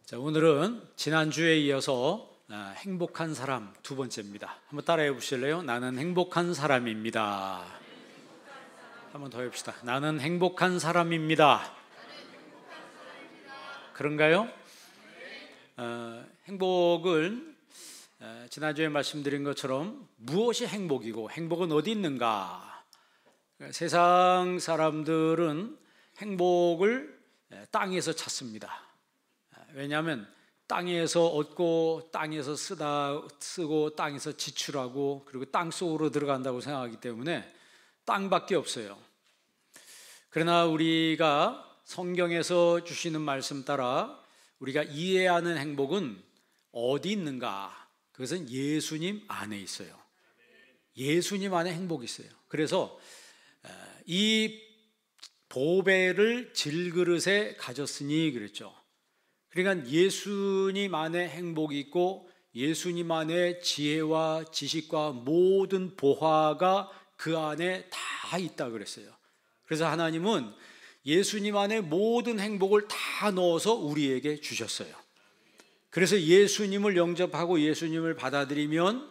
자, 오늘은 지난주에 이어서 행복한 사람 두 번째입니다. 한번 따라해 보실래요? 나는 행복한 사람입니다. 한번 더 해봅시다. 나는 행복한 사람입니다. 그런가요? 행복은 지난주에 말씀드린 것처럼 무엇이 행복이고 행복은 어디 있는가? 세상 사람들은 행복을 땅에서 찾습니다. 왜냐하면 땅에서 얻고 땅에서 쓰고 땅에서 지출하고 그리고 땅 속으로 들어간다고 생각하기 때문에 땅밖에 없어요. 그러나 우리가 성경에서 주시는 말씀 따라 우리가 이해하는 행복은 어디 있는가? 그것은 예수님 안에 있어요. 예수님 안에 행복이 있어요. 그래서 이 보배를 질그릇에 가졌으니 그랬죠. 그러니까 예수님 안에 행복이 있고 예수님 안에 지혜와 지식과 모든 보화가 그 안에 다 있다 그랬어요. 그래서 하나님은 예수님 안에 모든 행복을 다 넣어서 우리에게 주셨어요. 그래서 예수님을 영접하고 예수님을 받아들이면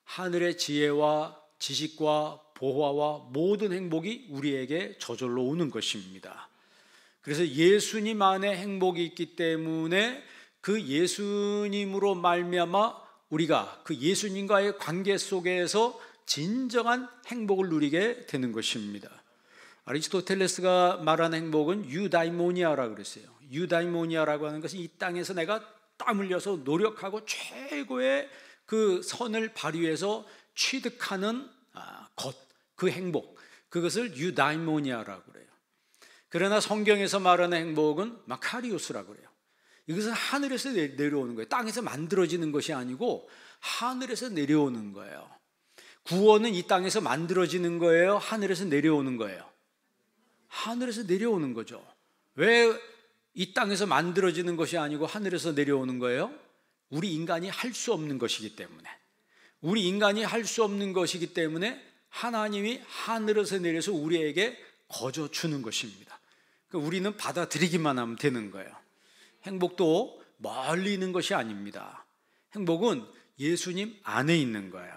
하늘의 지혜와 지식과 보화와 모든 행복이 우리에게 저절로 오는 것입니다. 그래서 예수님 안에 행복이 있기 때문에 그 예수님으로 말미암아 우리가 그 예수님과의 관계 속에서 진정한 행복을 누리게 되는 것입니다. 아리스토텔레스가 말하는 행복은 유다이모니아라고 그랬어요. 유다이모니아라고 하는 것은 이 땅에서 내가 땀 흘려서 노력하고 최고의 그 선을 발휘해서 취득하는 그 행복, 그것을 유다이모니아라고 그래요. 그러나 성경에서 말하는 행복은 마카리오스라고 그래요. 이것은 하늘에서 내려오는 거예요. 땅에서 만들어지는 것이 아니고 하늘에서 내려오는 거예요. 구원은 이 땅에서 만들어지는 거예요? 하늘에서 내려오는 거예요? 하늘에서 내려오는 거죠. 왜 이 땅에서 만들어지는 것이 아니고 하늘에서 내려오는 거예요? 우리 인간이 할 수 없는 것이기 때문에. 우리 인간이 할 수 없는 것이기 때문에 하나님이 하늘에서 내려서 우리에게 거저 주는 것입니다. 그러니까 우리는 받아들이기만 하면 되는 거예요. 행복도 멀리 있는 것이 아닙니다. 행복은 예수님 안에 있는 거예요.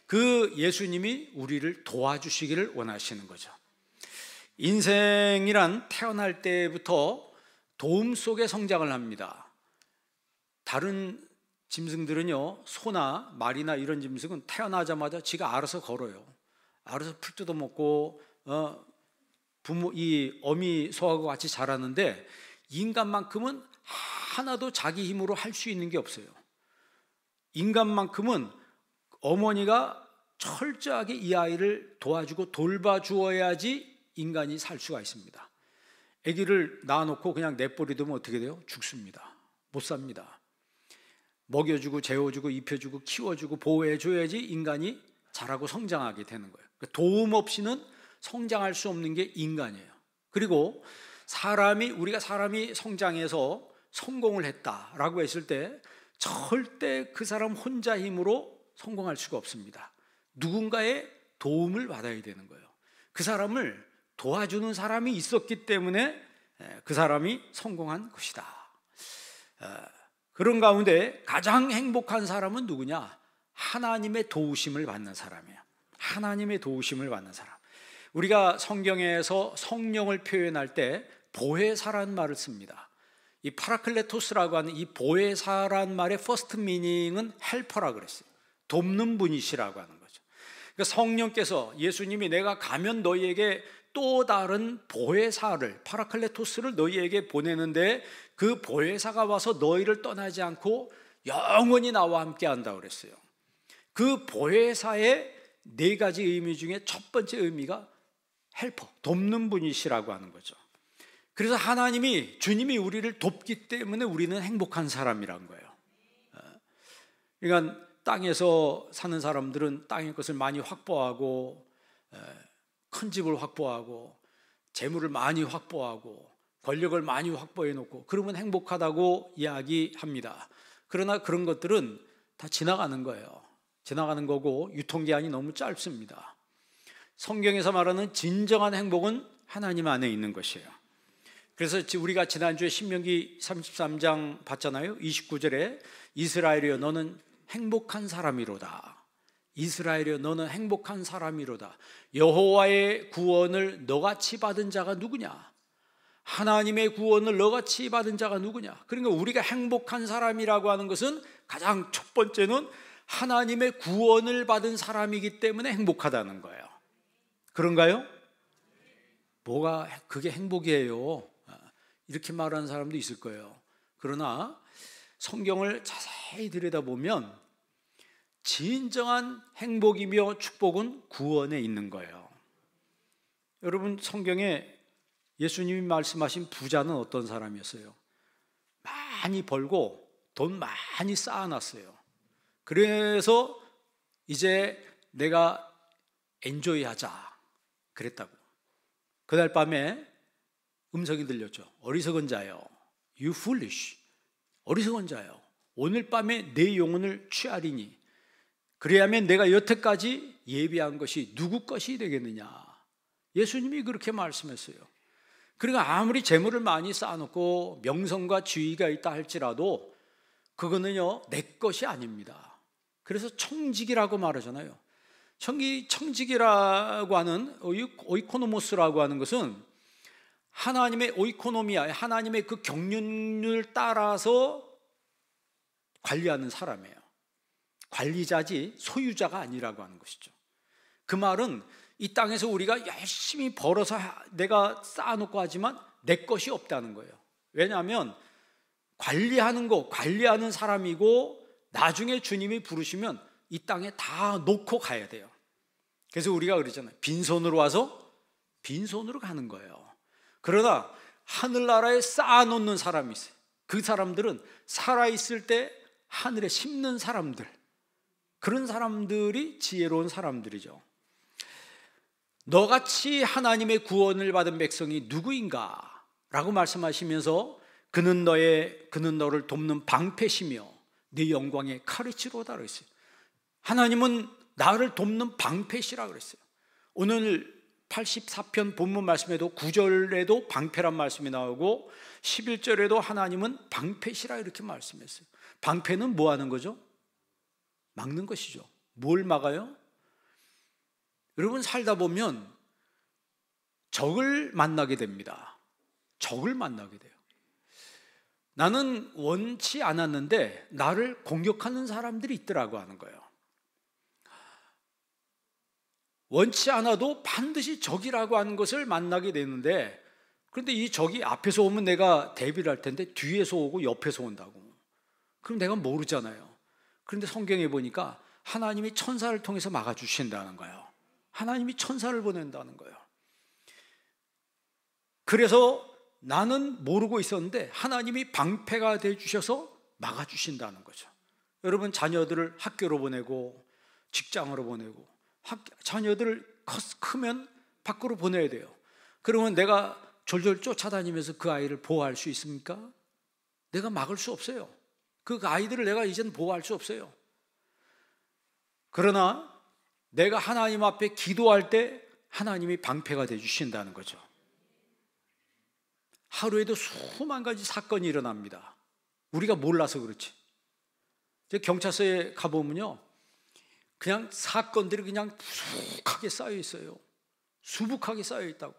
그 예수님이 우리를 도와주시기를 원하시는 거죠. 인생이란 태어날 때부터 도움 속에 성장을 합니다. 다른 짐승들은요, 소나 말이나 이런 짐승은 태어나자마자 지가 알아서 걸어요. 알아서 풀 뜯어먹고 이 어미 소하고 같이 자라는데 인간만큼은 하나도 자기 힘으로 할 수 있는 게 없어요. 인간만큼은 어머니가 철저하게 이 아이를 도와주고 돌봐주어야지 인간이 살 수가 있습니다. 아기를 낳아놓고 그냥 내버려두면 어떻게 돼요? 죽습니다. 못 삽니다. 먹여주고 재워주고 입혀주고 키워주고 보호해줘야지 인간이 자라고 성장하게 되는 거예요. 도움 없이는 성장할 수 없는 게 인간이에요. 그리고 우리가 사람이 성장해서 성공을 했다라고 했을 때 절대 그 사람 혼자 힘으로 성공할 수가 없습니다. 누군가의 도움을 받아야 되는 거예요. 그 사람을 도와주는 사람이 있었기 때문에 그 사람이 성공한 것이다. 그런 가운데 가장 행복한 사람은 누구냐? 하나님의 도우심을 받는 사람이에요. 하나님의 도우심을 받는 사람. 우리가 성경에서 성령을 표현할 때 보혜사라는 말을 씁니다. 이 파라클레토스라고 하는 이 보혜사라는 말의 퍼스트 미닝은 헬퍼라고 그랬어요. 돕는 분이시라고 하는 거죠. 그러니까 성령께서 예수님이 내가 가면 너희에게 또 다른 보혜사를 파라클레토스를 너희에게 보내는데 그 보혜사가 와서 너희를 떠나지 않고 영원히 나와 함께 한다고 그랬어요. 그 보혜사의 네 가지 의미 중에 첫 번째 의미가 헬퍼, 돕는 분이시라고 하는 거죠. 그래서 주님이 우리를 돕기 때문에 우리는 행복한 사람이란 거예요. 그러니까 땅에서 사는 사람들은 땅의 것을 많이 확보하고 큰 집을 확보하고 재물을 많이 확보하고 권력을 많이 확보해 놓고 그러면 행복하다고 이야기합니다. 그러나 그런 것들은 다 지나가는 거예요. 지나가는 거고 유통기한이 너무 짧습니다. 성경에서 말하는 진정한 행복은 하나님 안에 있는 것이에요. 그래서 우리가 지난주에 신명기 33장 봤잖아요. 29절에 이스라엘이여 너는 행복한 사람이로다. 이스라엘이여 너는 행복한 사람이로다. 여호와의 구원을 너같이 받은 자가 누구냐? 하나님의 구원을 너같이 받은 자가 누구냐? 그러니까 우리가 행복한 사람이라고 하는 것은 가장 첫 번째는 하나님의 구원을 받은 사람이기 때문에 행복하다는 거예요. 그런가요? 뭐가 그게 행복이에요? 이렇게 말하는 사람도 있을 거예요. 그러나 성경을 자세히 들여다보면 진정한 행복이며 축복은 구원에 있는 거예요. 여러분, 성경에 예수님이 말씀하신 부자는 어떤 사람이었어요? 많이 벌고 돈 많이 쌓아놨어요. 그래서 이제 내가 엔조이 하자 그랬다고. 그날 밤에 음성이 들렸죠. 어리석은 자여, you foolish. 어리석은 자여, 오늘 밤에 내 영혼을 취하리니 그래야면 내가 여태까지 예비한 것이 누구 것이 되겠느냐. 예수님이 그렇게 말씀했어요. 그러니까 아무리 재물을 많이 쌓아놓고 명성과 지위가 있다 할지라도 그거는요 내 것이 아닙니다. 그래서 청직이라고 말하잖아요. 청직이라고 하는 오이코노모스라고 하는 것은 하나님의 오이코노미아, 하나님의 그 경륜을 따라서 관리하는 사람이에요. 관리자지 소유자가 아니라고 하는 것이죠. 그 말은 이 땅에서 우리가 열심히 벌어서 내가 쌓아놓고 하지만 내 것이 없다는 거예요. 왜냐하면 관리하는 사람이고 나중에 주님이 부르시면 이 땅에 다 놓고 가야 돼요. 그래서 우리가 그러잖아요. 빈손으로 와서 빈손으로 가는 거예요. 그러나 하늘나라에 쌓아놓는 사람이 있어요. 그 사람들은 살아있을 때 하늘에 심는 사람들, 그런 사람들이 지혜로운 사람들이죠. 너같이 하나님의 구원을 받은 백성이 누구인가? 라고 말씀하시면서 그는 너를 돕는 방패시며 네 영광의 카리치로다 그랬어요. 하나님은 나를 돕는 방패시라 그랬어요. 오늘 84편 본문 말씀에도 9절에도 방패란 말씀이 나오고 11절에도 하나님은 방패시라 이렇게 말씀했어요. 방패는 뭐 하는 거죠? 막는 것이죠. 뭘 막아요? 여러분, 살다 보면 적을 만나게 됩니다. 적을 만나게 돼요. 나는 원치 않았는데 나를 공격하는 사람들이 있더라고 하는 거예요. 원치 않아도 반드시 적이라고 하는 것을 만나게 되는데, 그런데 이 적이 앞에서 오면 내가 대비를 할 텐데 뒤에서 오고 옆에서 온다고. 그럼 내가 모르잖아요. 그런데 성경에 보니까 하나님이 천사를 통해서 막아주신다는 거예요. 하나님이 천사를 보낸다는 거예요. 그래서 나는 모르고 있었는데 하나님이 방패가 되어주셔서 막아주신다는 거죠. 여러분, 자녀들을 학교로 보내고 직장으로 보내고 자녀들 크면 밖으로 보내야 돼요. 그러면 내가 졸졸 쫓아다니면서 그 아이를 보호할 수 있습니까? 내가 막을 수 없어요. 그 아이들을 내가 이제는 보호할 수 없어요. 그러나 내가 하나님 앞에 기도할 때 하나님이 방패가 되어주신다는 거죠. 하루에도 수만 가지 사건이 일어납니다. 우리가 몰라서 그렇지. 경찰서에 가보면요, 그냥 사건들이 그냥 수북하게 쌓여 있어요. 수북하게 쌓여 있다고.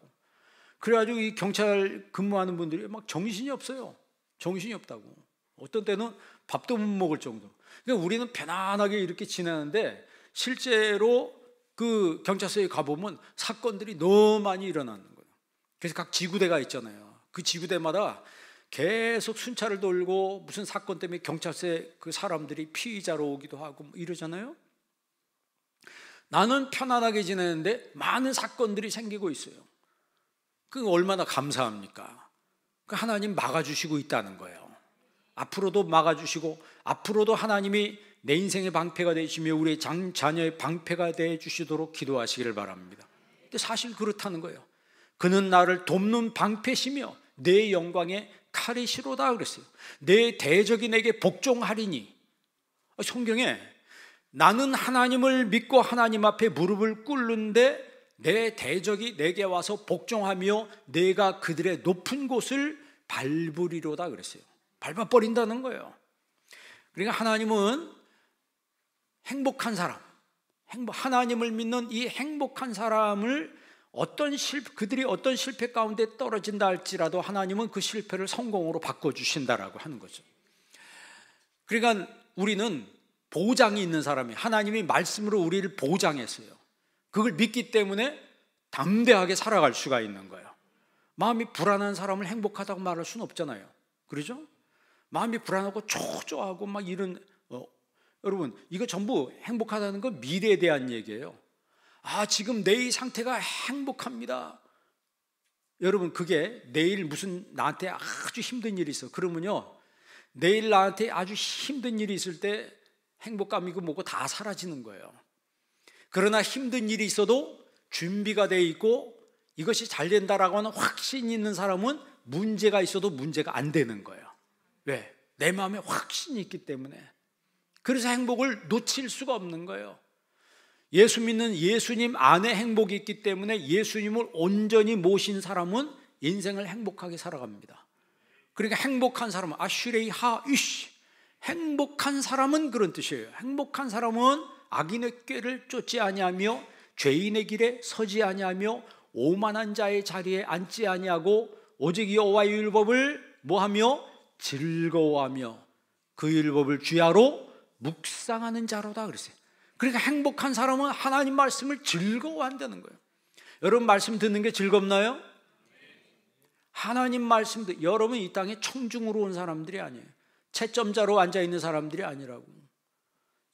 그래가지고 이 경찰 근무하는 분들이 막 정신이 없어요. 정신이 없다고. 어떤 때는 밥도 못 먹을 정도. 그러니까 우리는 편안하게 이렇게 지내는데 실제로 그 경찰서에 가보면 사건들이 너무 많이 일어나는 거예요. 그래서 각 지구대가 있잖아요. 그 지구대마다 계속 순찰을 돌고 무슨 사건 때문에 경찰서에 그 사람들이 피의자로 오기도 하고 이러잖아요. 나는 편안하게 지내는데 많은 사건들이 생기고 있어요. 그 얼마나 감사합니까? 그 하나님 막아주시고 있다는 거예요. 앞으로도 막아주시고 앞으로도 하나님이 내 인생의 방패가 되시며 우리의 자녀의 방패가 되주시도록 기도하시기를 바랍니다. 근데 사실 그렇다는 거예요. 그는 나를 돕는 방패시며 내 영광의 칼이시로다 그랬어요. 내 대적이 내게 복종하리니. 성경에 나는 하나님을 믿고 하나님 앞에 무릎을 꿇는데 내 대적이 내게 와서 복종하며 내가 그들의 높은 곳을 밟으리로다 그랬어요. 밟아버린다는 거예요. 그러니까 하나님은 행복한 사람, 하나님을 믿는 이 행복한 사람을 그들이 어떤 실패 가운데 떨어진다 할지라도 하나님은 그 실패를 성공으로 바꿔주신다라고 하는 거죠. 그러니까 우리는 보장이 있는 사람이, 하나님이 말씀으로 우리를 보장했어요. 그걸 믿기 때문에 담대하게 살아갈 수가 있는 거예요. 마음이 불안한 사람을 행복하다고 말할 수는 없잖아요. 그렇죠? 마음이 불안하고 초조하고 막 이런 여러분, 이거 전부 행복하다는 건 미래에 대한 얘기예요. 지금 내 이 상태가 행복합니다. 여러분, 그게 내일 무슨 나한테 아주 힘든 일이 있어. 그러면요, 내일 나한테 아주 힘든 일이 있을 때 행복감이고 뭐고 다 사라지는 거예요. 그러나 힘든 일이 있어도 준비가 돼 있고 이것이 잘 된다라고 하는 확신이 있는 사람은 문제가 있어도 문제가 안 되는 거예요. 왜? 내 마음에 확신이 있기 때문에. 그래서 행복을 놓칠 수가 없는 거예요. 예수 믿는 예수님 안에 행복이 있기 때문에 예수님을 온전히 모신 사람은 인생을 행복하게 살아갑니다. 그러니까 행복한 사람은 아슈레이 하이쉬, 행복한 사람은 그런 뜻이에요. 행복한 사람은 악인의 꾀를 쫓지 아니하며 죄인의 길에 서지 아니하며 오만한 자의 자리에 앉지 아니하고 오직 여호와의 율법을 뭐하며 즐거워하며 그 율법을 주야로 묵상하는 자로다 그랬어요. 그러니까 행복한 사람은 하나님 말씀을 즐거워한다는 거예요. 여러분, 말씀 듣는 게 즐겁나요? 하나님 말씀도, 여러분 이 땅에 청중으로 온 사람들이 아니에요. 채점자로 앉아있는 사람들이 아니라고.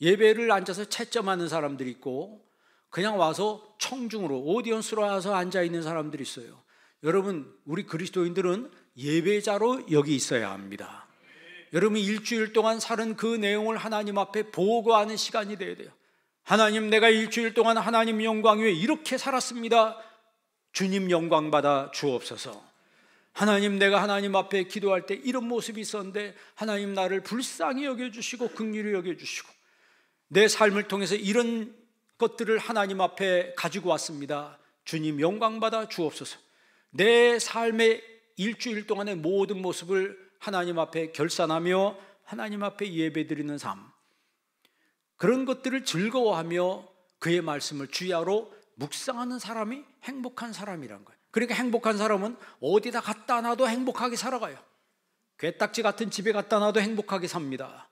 예배를 앉아서 채점하는 사람들이 있고 그냥 와서 청중으로 오디언스로 와서 앉아있는 사람들이 있어요. 여러분, 우리 그리스도인들은 예배자로 여기 있어야 합니다. 여러분이 일주일 동안 사는 그 내용을 하나님 앞에 보고하는 시간이 돼야 돼요. 하나님, 내가 일주일 동안 하나님 영광 위에 이렇게 살았습니다. 주님 영광 받아 주옵소서. 하나님, 내가 하나님 앞에 기도할 때 이런 모습이 있었는데 하나님 나를 불쌍히 여겨주시고 긍휼히 여겨주시고 내 삶을 통해서 이런 것들을 하나님 앞에 가지고 왔습니다. 주님 영광 받아 주옵소서. 내 삶의 일주일 동안의 모든 모습을 하나님 앞에 결산하며 하나님 앞에 예배드리는 삶, 그런 것들을 즐거워하며 그의 말씀을 주야로 묵상하는 사람이 행복한 사람이란 거예요. 그러니까 행복한 사람은 어디다 갖다 놔도 행복하게 살아가요. 괴딱지 같은 집에 갖다 놔도 행복하게 삽니다.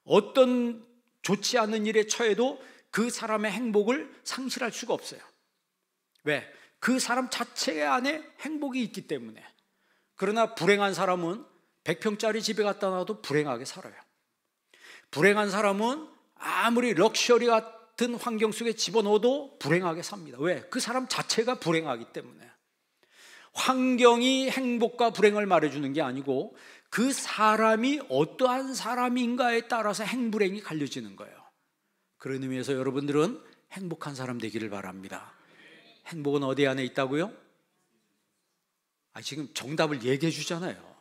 어떤 좋지 않은 일에 처해도 그 사람의 행복을 상실할 수가 없어요. 왜? 그 사람 자체 안에 행복이 있기 때문에. 그러나 불행한 사람은 100평짜리 집에 갖다 놔도 불행하게 살아요. 불행한 사람은 아무리 럭셔리 같은 환경 속에 집어넣어도 불행하게 삽니다. 왜? 그 사람 자체가 불행하기 때문에. 환경이 행복과 불행을 말해주는 게 아니고 그 사람이 어떠한 사람인가에 따라서 행불행이 갈려지는 거예요. 그런 의미에서 여러분들은 행복한 사람 되기를 바랍니다. 행복은 어디 안에 있다고요? 지금 정답을 얘기해 주잖아요.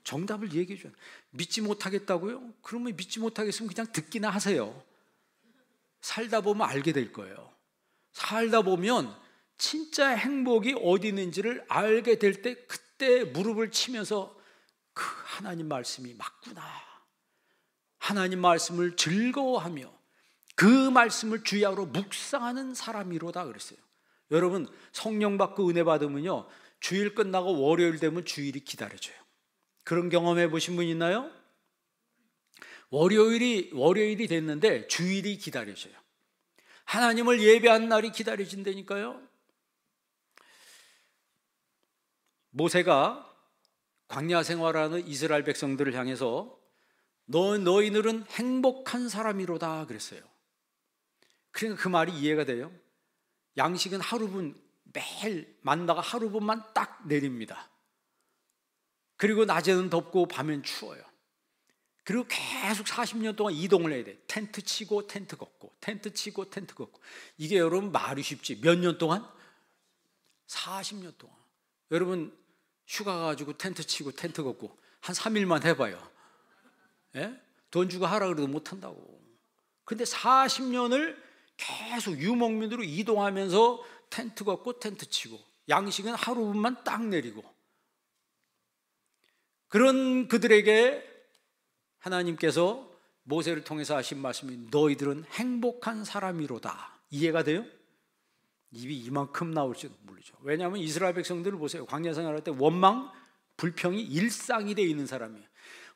정답을 얘기해 줘요. 믿지 못하겠다고요? 그러면 믿지 못하겠으면 그냥 듣기나 하세요. 살다 보면 알게 될 거예요. 살다 보면 진짜 행복이 어디 있는지를 알게 될 때 그때 무릎을 치면서 그 하나님 말씀이 맞구나. 하나님 말씀을 즐거워하며 그 말씀을 주야로 묵상하는 사람이로다 그랬어요. 여러분, 성령 받고 은혜 받으면요, 주일 끝나고 월요일 되면 주일이 기다려져요. 그런 경험해 보신 분 있나요? 월요일이 됐는데 주일이 기다려져요. 하나님을 예배한 날이 기다려진다니까요. 모세가 광야 생활하는 이스라엘 백성들을 향해서 너희들은 행복한 사람이로다 그랬어요. 그러니까 그 말이 이해가 돼요. 양식은 하루분, 매일 만나가 하루분만 딱 내립니다. 그리고 낮에는 덥고 밤엔 추워요. 그리고 계속 40년 동안 이동을 해야 돼. 텐트 치고 텐트 걷고 텐트 치고 텐트 걷고. 이게 여러분 말이 쉽지. 몇 년 동안? 40년 동안. 여러분 휴가 가지고 텐트 치고 텐트 걷고 한 3일만 해봐요. 예? 돈 주고 하라 그래도 못한다고. 근데 40년을 계속 유목민으로 이동하면서 텐트 걷고 텐트 치고, 양식은 하루만 딱 내리고, 그런 그들에게 하나님께서 모세를 통해서 하신 말씀이 너희들은 행복한 사람이로다. 이해가 돼요? 입이 이만큼 나올지도 모르죠. 왜냐하면 이스라엘 백성들을 보세요. 광야 생활할 때 원망, 불평이 일상이 되어 있는 사람이에요.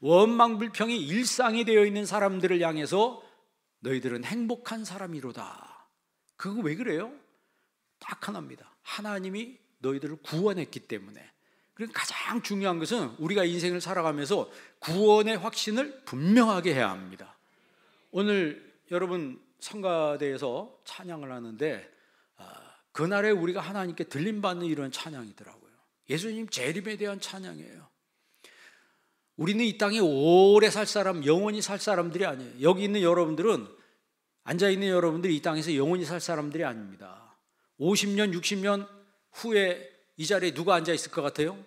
원망, 불평이 일상이 되어 있는 사람들을 향해서 너희들은 행복한 사람이로다. 그거 왜 그래요? 딱 하나입니다. 하나님이 너희들을 구원했기 때문에. 그러니까 가장 중요한 것은 우리가 인생을 살아가면서 구원의 확신을 분명하게 해야 합니다. 오늘 여러분 성가대에서 찬양을 하는데 그날에 우리가 하나님께 들림받는 이런 찬양이더라고요. 예수님 재림에 대한 찬양이에요. 우리는 이 땅에 오래 살 사람, 영원히 살 사람들이 아니에요. 여기 있는 여러분들은, 앉아있는 여러분들이 이 땅에서 영원히 살 사람들이 아닙니다. 50년, 60년 후에 이 자리에 누가 앉아있을 것 같아요?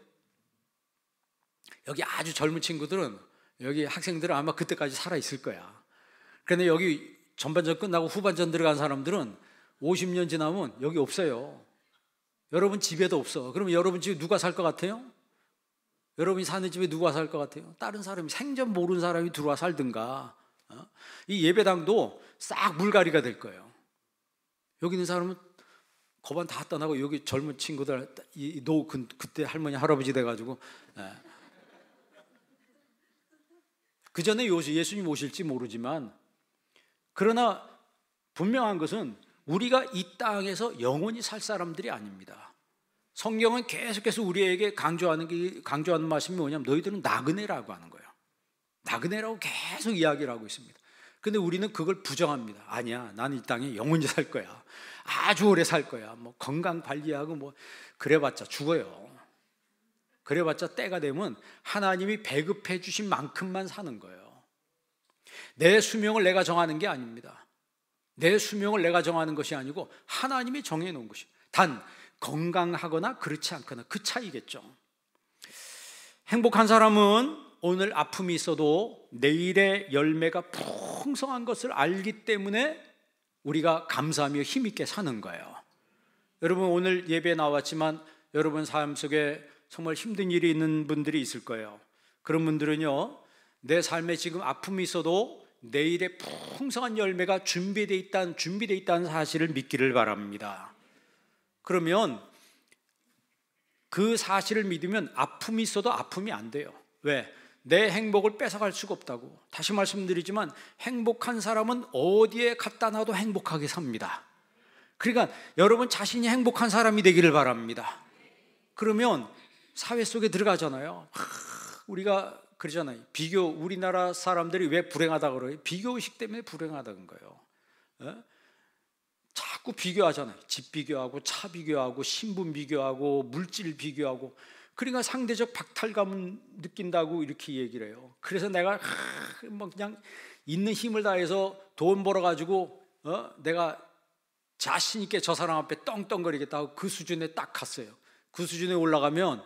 여기 아주 젊은 친구들은, 여기 학생들은 아마 그때까지 살아있을 거야. 그런데 여기 전반전 끝나고 후반전 들어간 사람들은 50년 지나면 여기 없어요. 여러분 집에도 없어. 그러면 여러분 집에 누가 살 것 같아요? 여러분이 사는 집에 누가 살 것 같아요? 다른 사람이, 생전 모르는 사람이 들어와 살든가. 이 예배당도 싹 물갈이가 될 거예요. 여기 있는 사람은 거반 다 떠나고 여기 젊은 친구들, 그때 할머니 할아버지 돼가지고, 그 전에 예수님 오실지 모르지만, 그러나 분명한 것은 우리가 이 땅에서 영원히 살 사람들이 아닙니다. 성경은 계속해서 우리에게 강조하는 말씀이 뭐냐면 너희들은 나그네라고 하는 거예요. 나그네라고 계속 이야기를 하고 있습니다. 근데 우리는 그걸 부정합니다. 아니야, 나는 이 땅에 영원히 살 거야. 아주 오래 살 거야. 뭐 건강 관리하고 뭐 그래봤자 죽어요. 그래봤자 때가 되면 하나님이 배급해 주신 만큼만 사는 거예요. 내 수명을 내가 정하는 게 아닙니다. 내 수명을 내가 정하는 것이 아니고 하나님이 정해놓은 것이, 단 건강하거나 그렇지 않거나 그 차이겠죠. 행복한 사람은 오늘 아픔이 있어도 내일의 열매가 풍성한 것을 알기 때문에 우리가 감사하며 힘있게 사는 거예요. 여러분 오늘 예배에 나왔지만 여러분 삶 속에 정말 힘든 일이 있는 분들이 있을 거예요. 그런 분들은요, 내 삶에 지금 아픔이 있어도 내일의 풍성한 열매가 준비되어 있다는 사실을 믿기를 바랍니다. 그러면 그 사실을 믿으면 아픔이 있어도 아픔이 안 돼요. 왜? 내 행복을 뺏어갈 수가 없다고. 다시 말씀드리지만 행복한 사람은 어디에 갖다 놔도 행복하게 삽니다. 그러니까 여러분 자신이 행복한 사람이 되기를 바랍니다. 그러면 사회 속에 들어가잖아요. 우리가 그러잖아요. 우리나라 사람들이 왜 불행하다고 그래요? 비교의식 때문에 불행하다는 거예요. 자꾸 비교하잖아요. 집 비교하고 차 비교하고 신분 비교하고 물질 비교하고. 그러니까 상대적 박탈감을 느낀다고 이렇게 얘기를 해요. 그래서 내가 뭐 그냥 있는 힘을 다해서 돈 벌어가지고 내가 자신 있게 저 사람 앞에 떵떵거리겠다고 그 수준에 딱 갔어요. 그 수준에 올라가면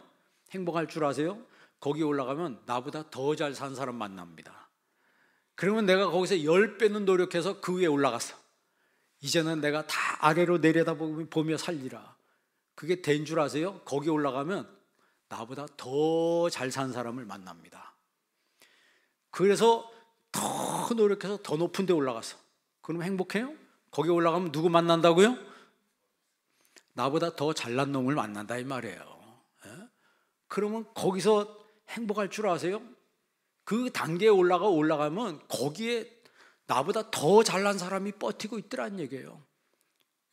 행복할 줄 아세요? 거기 올라가면 나보다 더 잘 산 사람 만납니다. 그러면 내가 거기서 10배는 노력해서 그 위에 올라갔어. 이제는 내가 다 아래로 내려다보며 살리라. 그게 된 줄 아세요? 거기 올라가면 나보다 더 잘 산 사람을 만납니다. 그래서 더 노력해서 더 높은 데 올라갔어. 그럼 행복해요? 거기 올라가면 누구 만난다고요? 나보다 더 잘난 놈을 만난다 이 말이에요. 그러면 거기서 행복할 줄 아세요? 그 단계에 올라가면 거기에 나보다 더 잘난 사람이 버티고 있더란 얘기예요.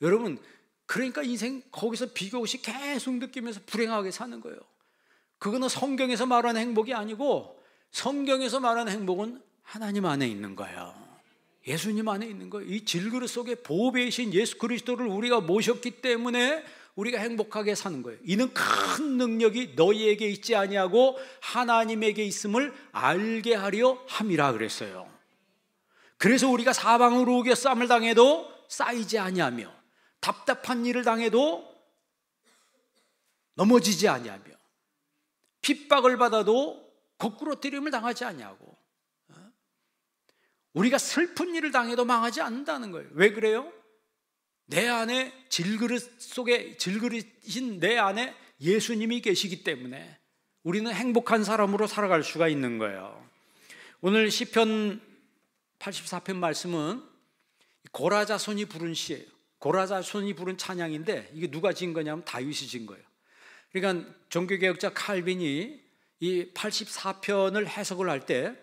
여러분, 그러니까 인생 거기서 비교의식 계속 느끼면서 불행하게 사는 거예요. 그거는 성경에서 말하는 행복이 아니고 성경에서 말하는 행복은 하나님 안에 있는 거예요. 예수님 안에 있는 거예요. 이 질그릇 속에 보배이신 예수 그리스도를 우리가 모셨기 때문에 우리가 행복하게 사는 거예요. 이는 큰 능력이 너희에게 있지 아니하고 하나님에게 있음을 알게 하려 함이라 그랬어요. 그래서 우리가 사방으로 우겨 쌈을 당해도 쌓이지 아니하며 답답한 일을 당해도 넘어지지 아니하며 핍박을 받아도 거꾸로 때림을 당하지 아니하고 우리가 슬픈 일을 당해도 망하지 않는다는 거예요. 왜 그래요? 내 안에 질그릇 속에 질그릇인 내 안에 예수님이 계시기 때문에 우리는 행복한 사람으로 살아갈 수가 있는 거예요. 오늘 시편 84편 말씀은 고라자손이 부른 시예요. 고라자손이 부른 찬양인데 이게 누가 지은 거냐면 다윗이 지은 거예요. 그러니까 종교개혁자 칼빈이 이 84편을 해석을 할 때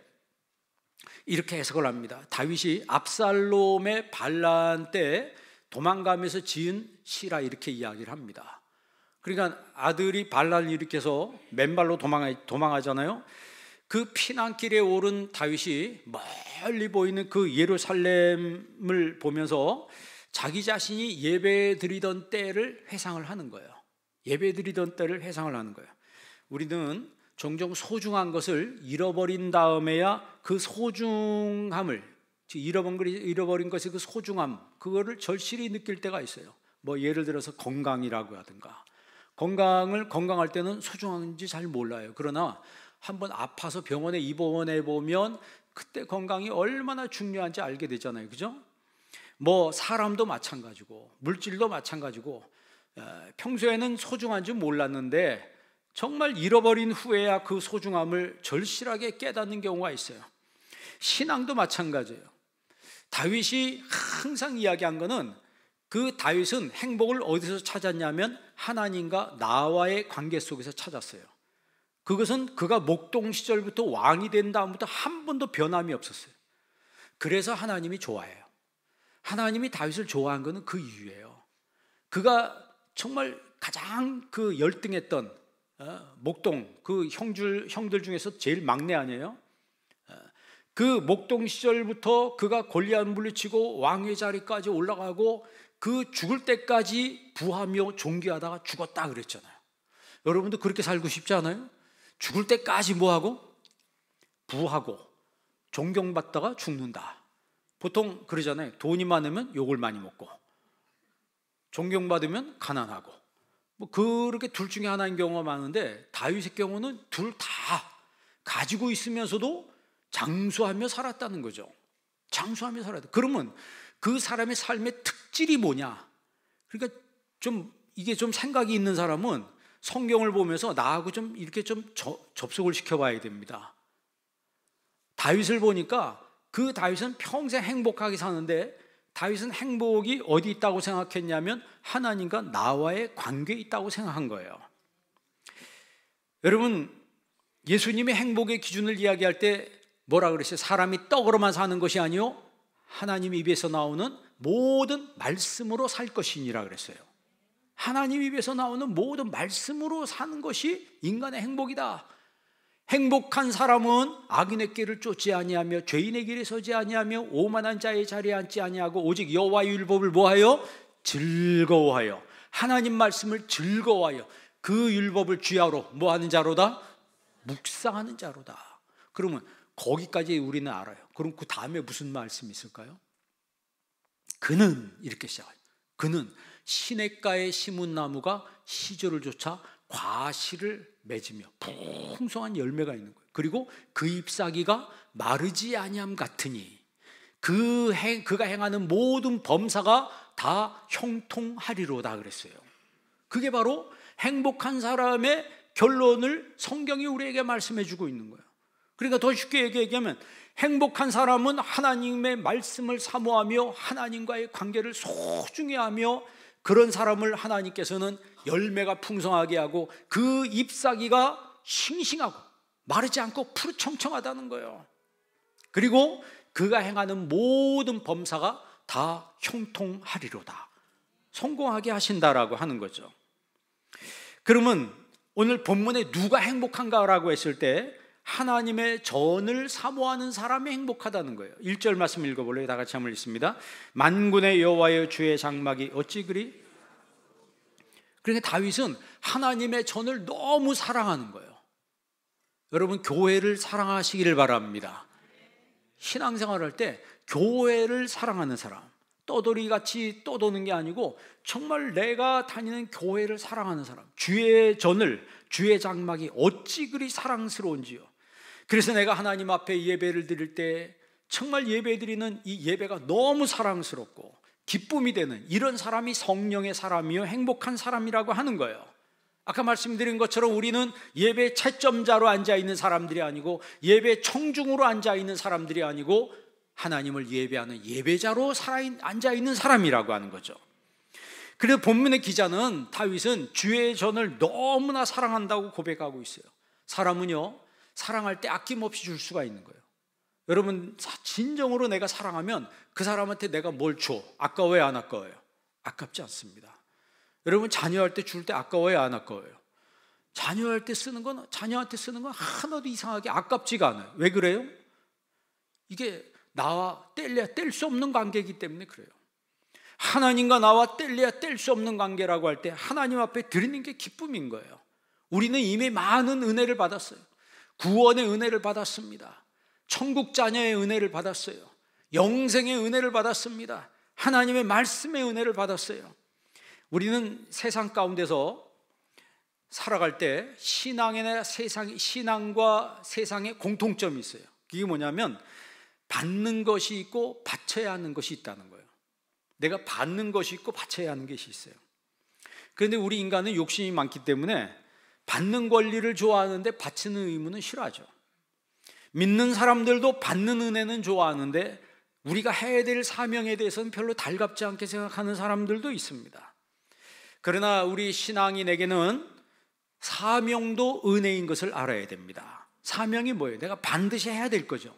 이렇게 해석을 합니다. 다윗이 압살롬의 반란 때 도망가면서 지은 시라 이렇게 이야기를 합니다. 그러니까 아들이 반란을 일으켜서 맨발로 도망하잖아요. 그 피난길에 오른 다윗이 멀리 보이는 그 예루살렘을 보면서 자기 자신이 예배드리던 때를 회상을 하는 거예요. 예배드리던 때를 회상을 하는 거예요. 우리는 종종 소중한 것을 잃어버린 다음에야 그 소중함을, 잃어버린 것의 그 소중함, 그거를 절실히 느낄 때가 있어요. 뭐 예를 들어서 건강이라고 하든가, 건강할 때는 소중한지 잘 몰라요. 그러나 한번 아파서 병원에 입원해 보면 그때 건강이 얼마나 중요한지 알게 되잖아요. 그죠? 뭐 사람도 마찬가지고 물질도 마찬가지고 평소에는 소중한지 몰랐는데 정말 잃어버린 후에야 그 소중함을 절실하게 깨닫는 경우가 있어요. 신앙도 마찬가지예요. 다윗이 항상 이야기한 거는 그 다윗은 행복을 어디서 찾았냐면 하나님과 나와의 관계 속에서 찾았어요. 그것은 그가 목동 시절부터 왕이 된 다음부터 한 번도 변함이 없었어요. 그래서 하나님이 좋아해요. 하나님이 다윗을 좋아한 것은 그 이유예요. 그가 정말 가장 그 열등했던 목동 그 형들 중에서 제일 막내 아니에요? 그 목동 시절부터 그가 골리앗 물리치고 왕의 자리까지 올라가고 그 죽을 때까지 부하며 존귀하다가 죽었다 그랬잖아요. 여러분도 그렇게 살고 싶지 않아요? 죽을 때까지 뭐하고? 부하고 존경받다가 죽는다. 보통 그러잖아요. 돈이 많으면 욕을 많이 먹고 존경받으면 가난하고, 뭐 그렇게 둘 중에 하나인 경우가 많은데 다윗의 경우는 둘 다 가지고 있으면서도 장수하며 살았다는 거죠. 장수하며 살았다. 그러면 그 사람의 삶의 특질이 뭐냐? 그러니까 이게 좀 생각이 있는 사람은 성경을 보면서 나하고 좀 이렇게 좀 접속을 시켜봐야 됩니다. 다윗을 보니까 그 다윗은 평생 행복하게 사는데 다윗은 행복이 어디 있다고 생각했냐면 하나님과 나와의 관계에 있다고 생각한 거예요. 여러분, 예수님의 행복의 기준을 이야기할 때 뭐라 그랬어요? 사람이 떡으로만 사는 것이 아니요 하나님 입에서 나오는 모든 말씀으로 살 것이니라 그랬어요. 하나님 입에서 나오는 모든 말씀으로 사는 것이 인간의 행복이다. 행복한 사람은 악인의 길을 쫓지 아니하며 죄인의 길에 서지 아니하며 오만한 자의 자리에 앉지 아니하고 오직 여호와의 율법을 뭐하여? 즐거워하여 하나님 말씀을 즐거워하여 그 율법을 주야로 뭐하는 자로다? 묵상하는 자로다. 그러면 거기까지 우리는 알아요. 그럼 그 다음에 무슨 말씀이 있을까요? 그는 이렇게 시작해요. 그는 시냇가에 심은 나무가 시절을 쫓아 과실을 맺으며 풍성한 열매가 있는 거예요. 그리고 그 잎사귀가 마르지 아니함 같으니 그가 행하는 모든 범사가 다 형통하리로다 그랬어요. 그게 바로 행복한 사람의 결론을 성경이 우리에게 말씀해 주고 있는 거예요. 그러니까 더 쉽게 얘기하면 행복한 사람은 하나님의 말씀을 사모하며 하나님과의 관계를 소중히 하며 그런 사람을 하나님께서는 열매가 풍성하게 하고 그 잎사귀가 싱싱하고 마르지 않고 푸르청청하다는 거예요. 그리고 그가 행하는 모든 범사가 다 형통하리로다. 성공하게 하신다라고 하는 거죠. 그러면 오늘 본문에 누가 행복한가라고 했을 때 하나님의 전을 사모하는 사람이 행복하다는 거예요. 1절 말씀 읽어볼래요? 다 같이 한번 읽습니다. 만군의 여호와여 주의 장막이 어찌 그리? 그러니까 다윗은 하나님의 전을 너무 사랑하는 거예요. 여러분 교회를 사랑하시기를 바랍니다. 신앙생활 할 때 교회를 사랑하는 사람, 떠돌이같이 떠도는 게 아니고 정말 내가 다니는 교회를 사랑하는 사람, 주의 전을, 주의 장막이 어찌 그리 사랑스러운지요. 그래서 내가 하나님 앞에 예배를 드릴 때 정말 예배 드리는 이 예배가 너무 사랑스럽고 기쁨이 되는 이런 사람이 성령의 사람이요 행복한 사람이라고 하는 거예요. 아까 말씀드린 것처럼 우리는 예배 채점자로 앉아있는 사람들이 아니고 예배 청중으로 앉아있는 사람들이 아니고 하나님을 예배하는 예배자로 앉아있는 사람이라고 하는 거죠. 그래서 본문의 기자는 다윗은 주의 전을 너무나 사랑한다고 고백하고 있어요. 사람은요 사랑할 때 아낌없이 줄 수가 있는 거예요. 여러분 진정으로 내가 사랑하면 그 사람한테 내가 뭘 줘? 아까워요 안 아까워요? 아깝지 않습니다. 여러분 자녀할 때 줄 때 아까워요 안 아까워요? 자녀한테 쓰는 건 하나도 이상하게 아깝지가 않아요. 왜 그래요? 이게 나와 뗄 수 없는 관계이기 때문에 그래요. 하나님과 나와 뗄래야 뗄 수 없는 관계라고 할 때 하나님 앞에 드리는 게 기쁨인 거예요. 우리는 이미 많은 은혜를 받았어요. 구원의 은혜를 받았습니다. 천국 자녀의 은혜를 받았어요. 영생의 은혜를 받았습니다. 하나님의 말씀의 은혜를 받았어요. 우리는 세상 가운데서 살아갈 때 신앙과 세상의 공통점이 있어요. 그게 뭐냐면 받는 것이 있고 바쳐야 하는 것이 있다는 거예요. 내가 받는 것이 있고 바쳐야 하는 것이 있어요. 그런데 우리 인간은 욕심이 많기 때문에 받는 권리를 좋아하는데 바치는 의무는 싫어하죠. 믿는 사람들도 받는 은혜는 좋아하는데 우리가 해야 될 사명에 대해서는 별로 달갑지 않게 생각하는 사람들도 있습니다. 그러나 우리 신앙인에게는 사명도 은혜인 것을 알아야 됩니다. 사명이 뭐예요? 내가 반드시 해야 될 거죠.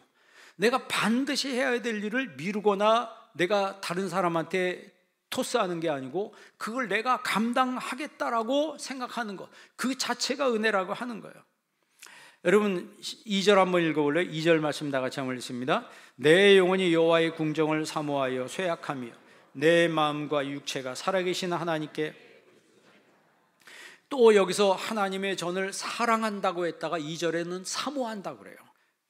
내가 반드시 해야 될 일을 미루거나 내가 다른 사람한테 토스하는 게 아니고 그걸 내가 감당하겠다라고 생각하는 것, 그 자체가 은혜라고 하는 거예요. 여러분 2절 한번 읽어볼래요? 2절 말씀 다 같이 한번 읽습니다. 내 영혼이 여호와의 궁정을 사모하여 쇠약하며 내 마음과 육체가 살아계신 하나님께. 또 여기서 하나님의 전을 사랑한다고 했다가 2절에는 사모한다고 그래요.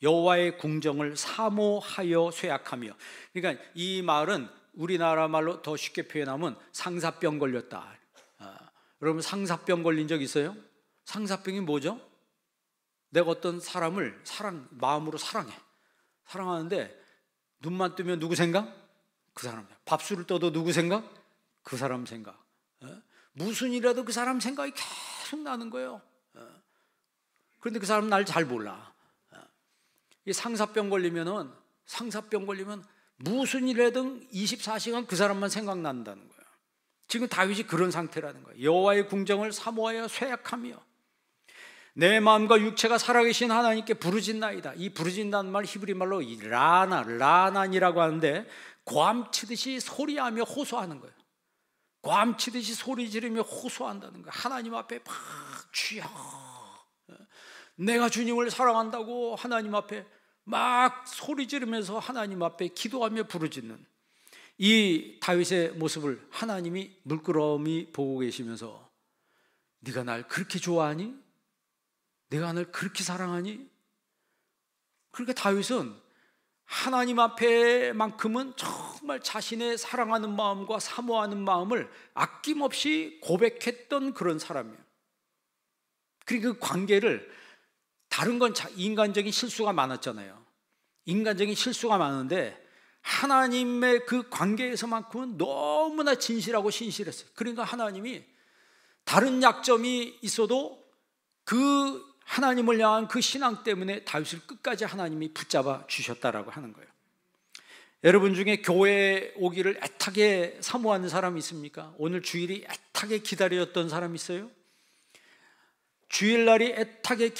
여호와의 궁정을 사모하여 쇠약하며. 그러니까 이 말은 우리나라 말로 더 쉽게 표현하면 상사병 걸렸다. 여러분 상사병 걸린 적 있어요? 상사병이 뭐죠? 내가 어떤 사람을 마음으로 사랑하는데 눈만 뜨면 누구 생각? 그 사람. 밥술을 떠도 누구 생각? 그 사람 생각. 무슨 일이라도 그 사람 생각이 계속 나는 거예요. 그런데 그 사람은 날 잘 몰라. 이 상사병 걸리면 무슨 일이든 24시간 그 사람만 생각난다는 거예요. 지금 다윗이 그런 상태라는 거예요. 여호와의 궁정을 사모하여 쇠약하며 내 마음과 육체가 살아계신 하나님께 부르짖나이다. 이 부르짖는다는 말 히브리 말로 라난이라고 하는데 고함치듯이 소리하며 호소하는 거예요. 고함치듯이 소리 지르며 호소한다는 거예요. 하나님 앞에 막 주여, 내가 주님을 사랑한다고 하나님 앞에 막 소리 지르면서 하나님 앞에 기도하며 부르짖는 이 다윗의 모습을 하나님이 물끄러미 보고 계시면서 네가 날 그렇게 좋아하니? 내가 널 그렇게 사랑하니? 그러니까 다윗은 하나님 앞에만큼은 정말 자신의 사랑하는 마음과 사모하는 마음을 아낌없이 고백했던 그런 사람이에요. 그러니까 그 관계를, 다른 건 인간적인 실수가 많았잖아요. 인간적인 실수가 많은데 하나님의 그 관계에서만큼은 너무나 진실하고 신실했어요. 그러니까 하나님이 다른 약점이 있어도 그 하나님을 향한 그 신앙 때문에 다윗을 끝까지 하나님이 붙잡아 주셨다라고 하는 거예요. 여러분 중에 교회에 오기를 애타게 사모하는 사람이 있습니까? 오늘 주일이 애타게 기다렸던 사람 있어요? 주일날이 애타게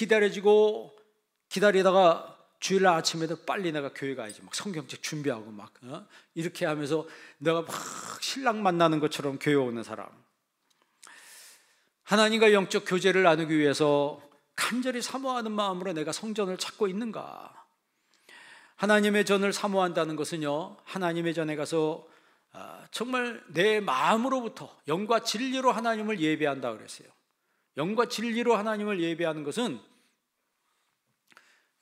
기다리다가 주일날 아침에도 빨리 내가 교회 가야지 막 성경책 준비하고 막 이렇게 하면서 내가 막 신랑 만나는 것처럼 교회 오는 사람. 하나님과 영적 교제를 나누기 위해서 간절히 사모하는 마음으로 내가 성전을 찾고 있는가? 하나님의 전을 사모한다는 것은요, 하나님의 전에 가서 정말 내 마음으로부터 영과 진리로 하나님을 예배한다 그랬어요. 영과 진리로 하나님을 예배하는 것은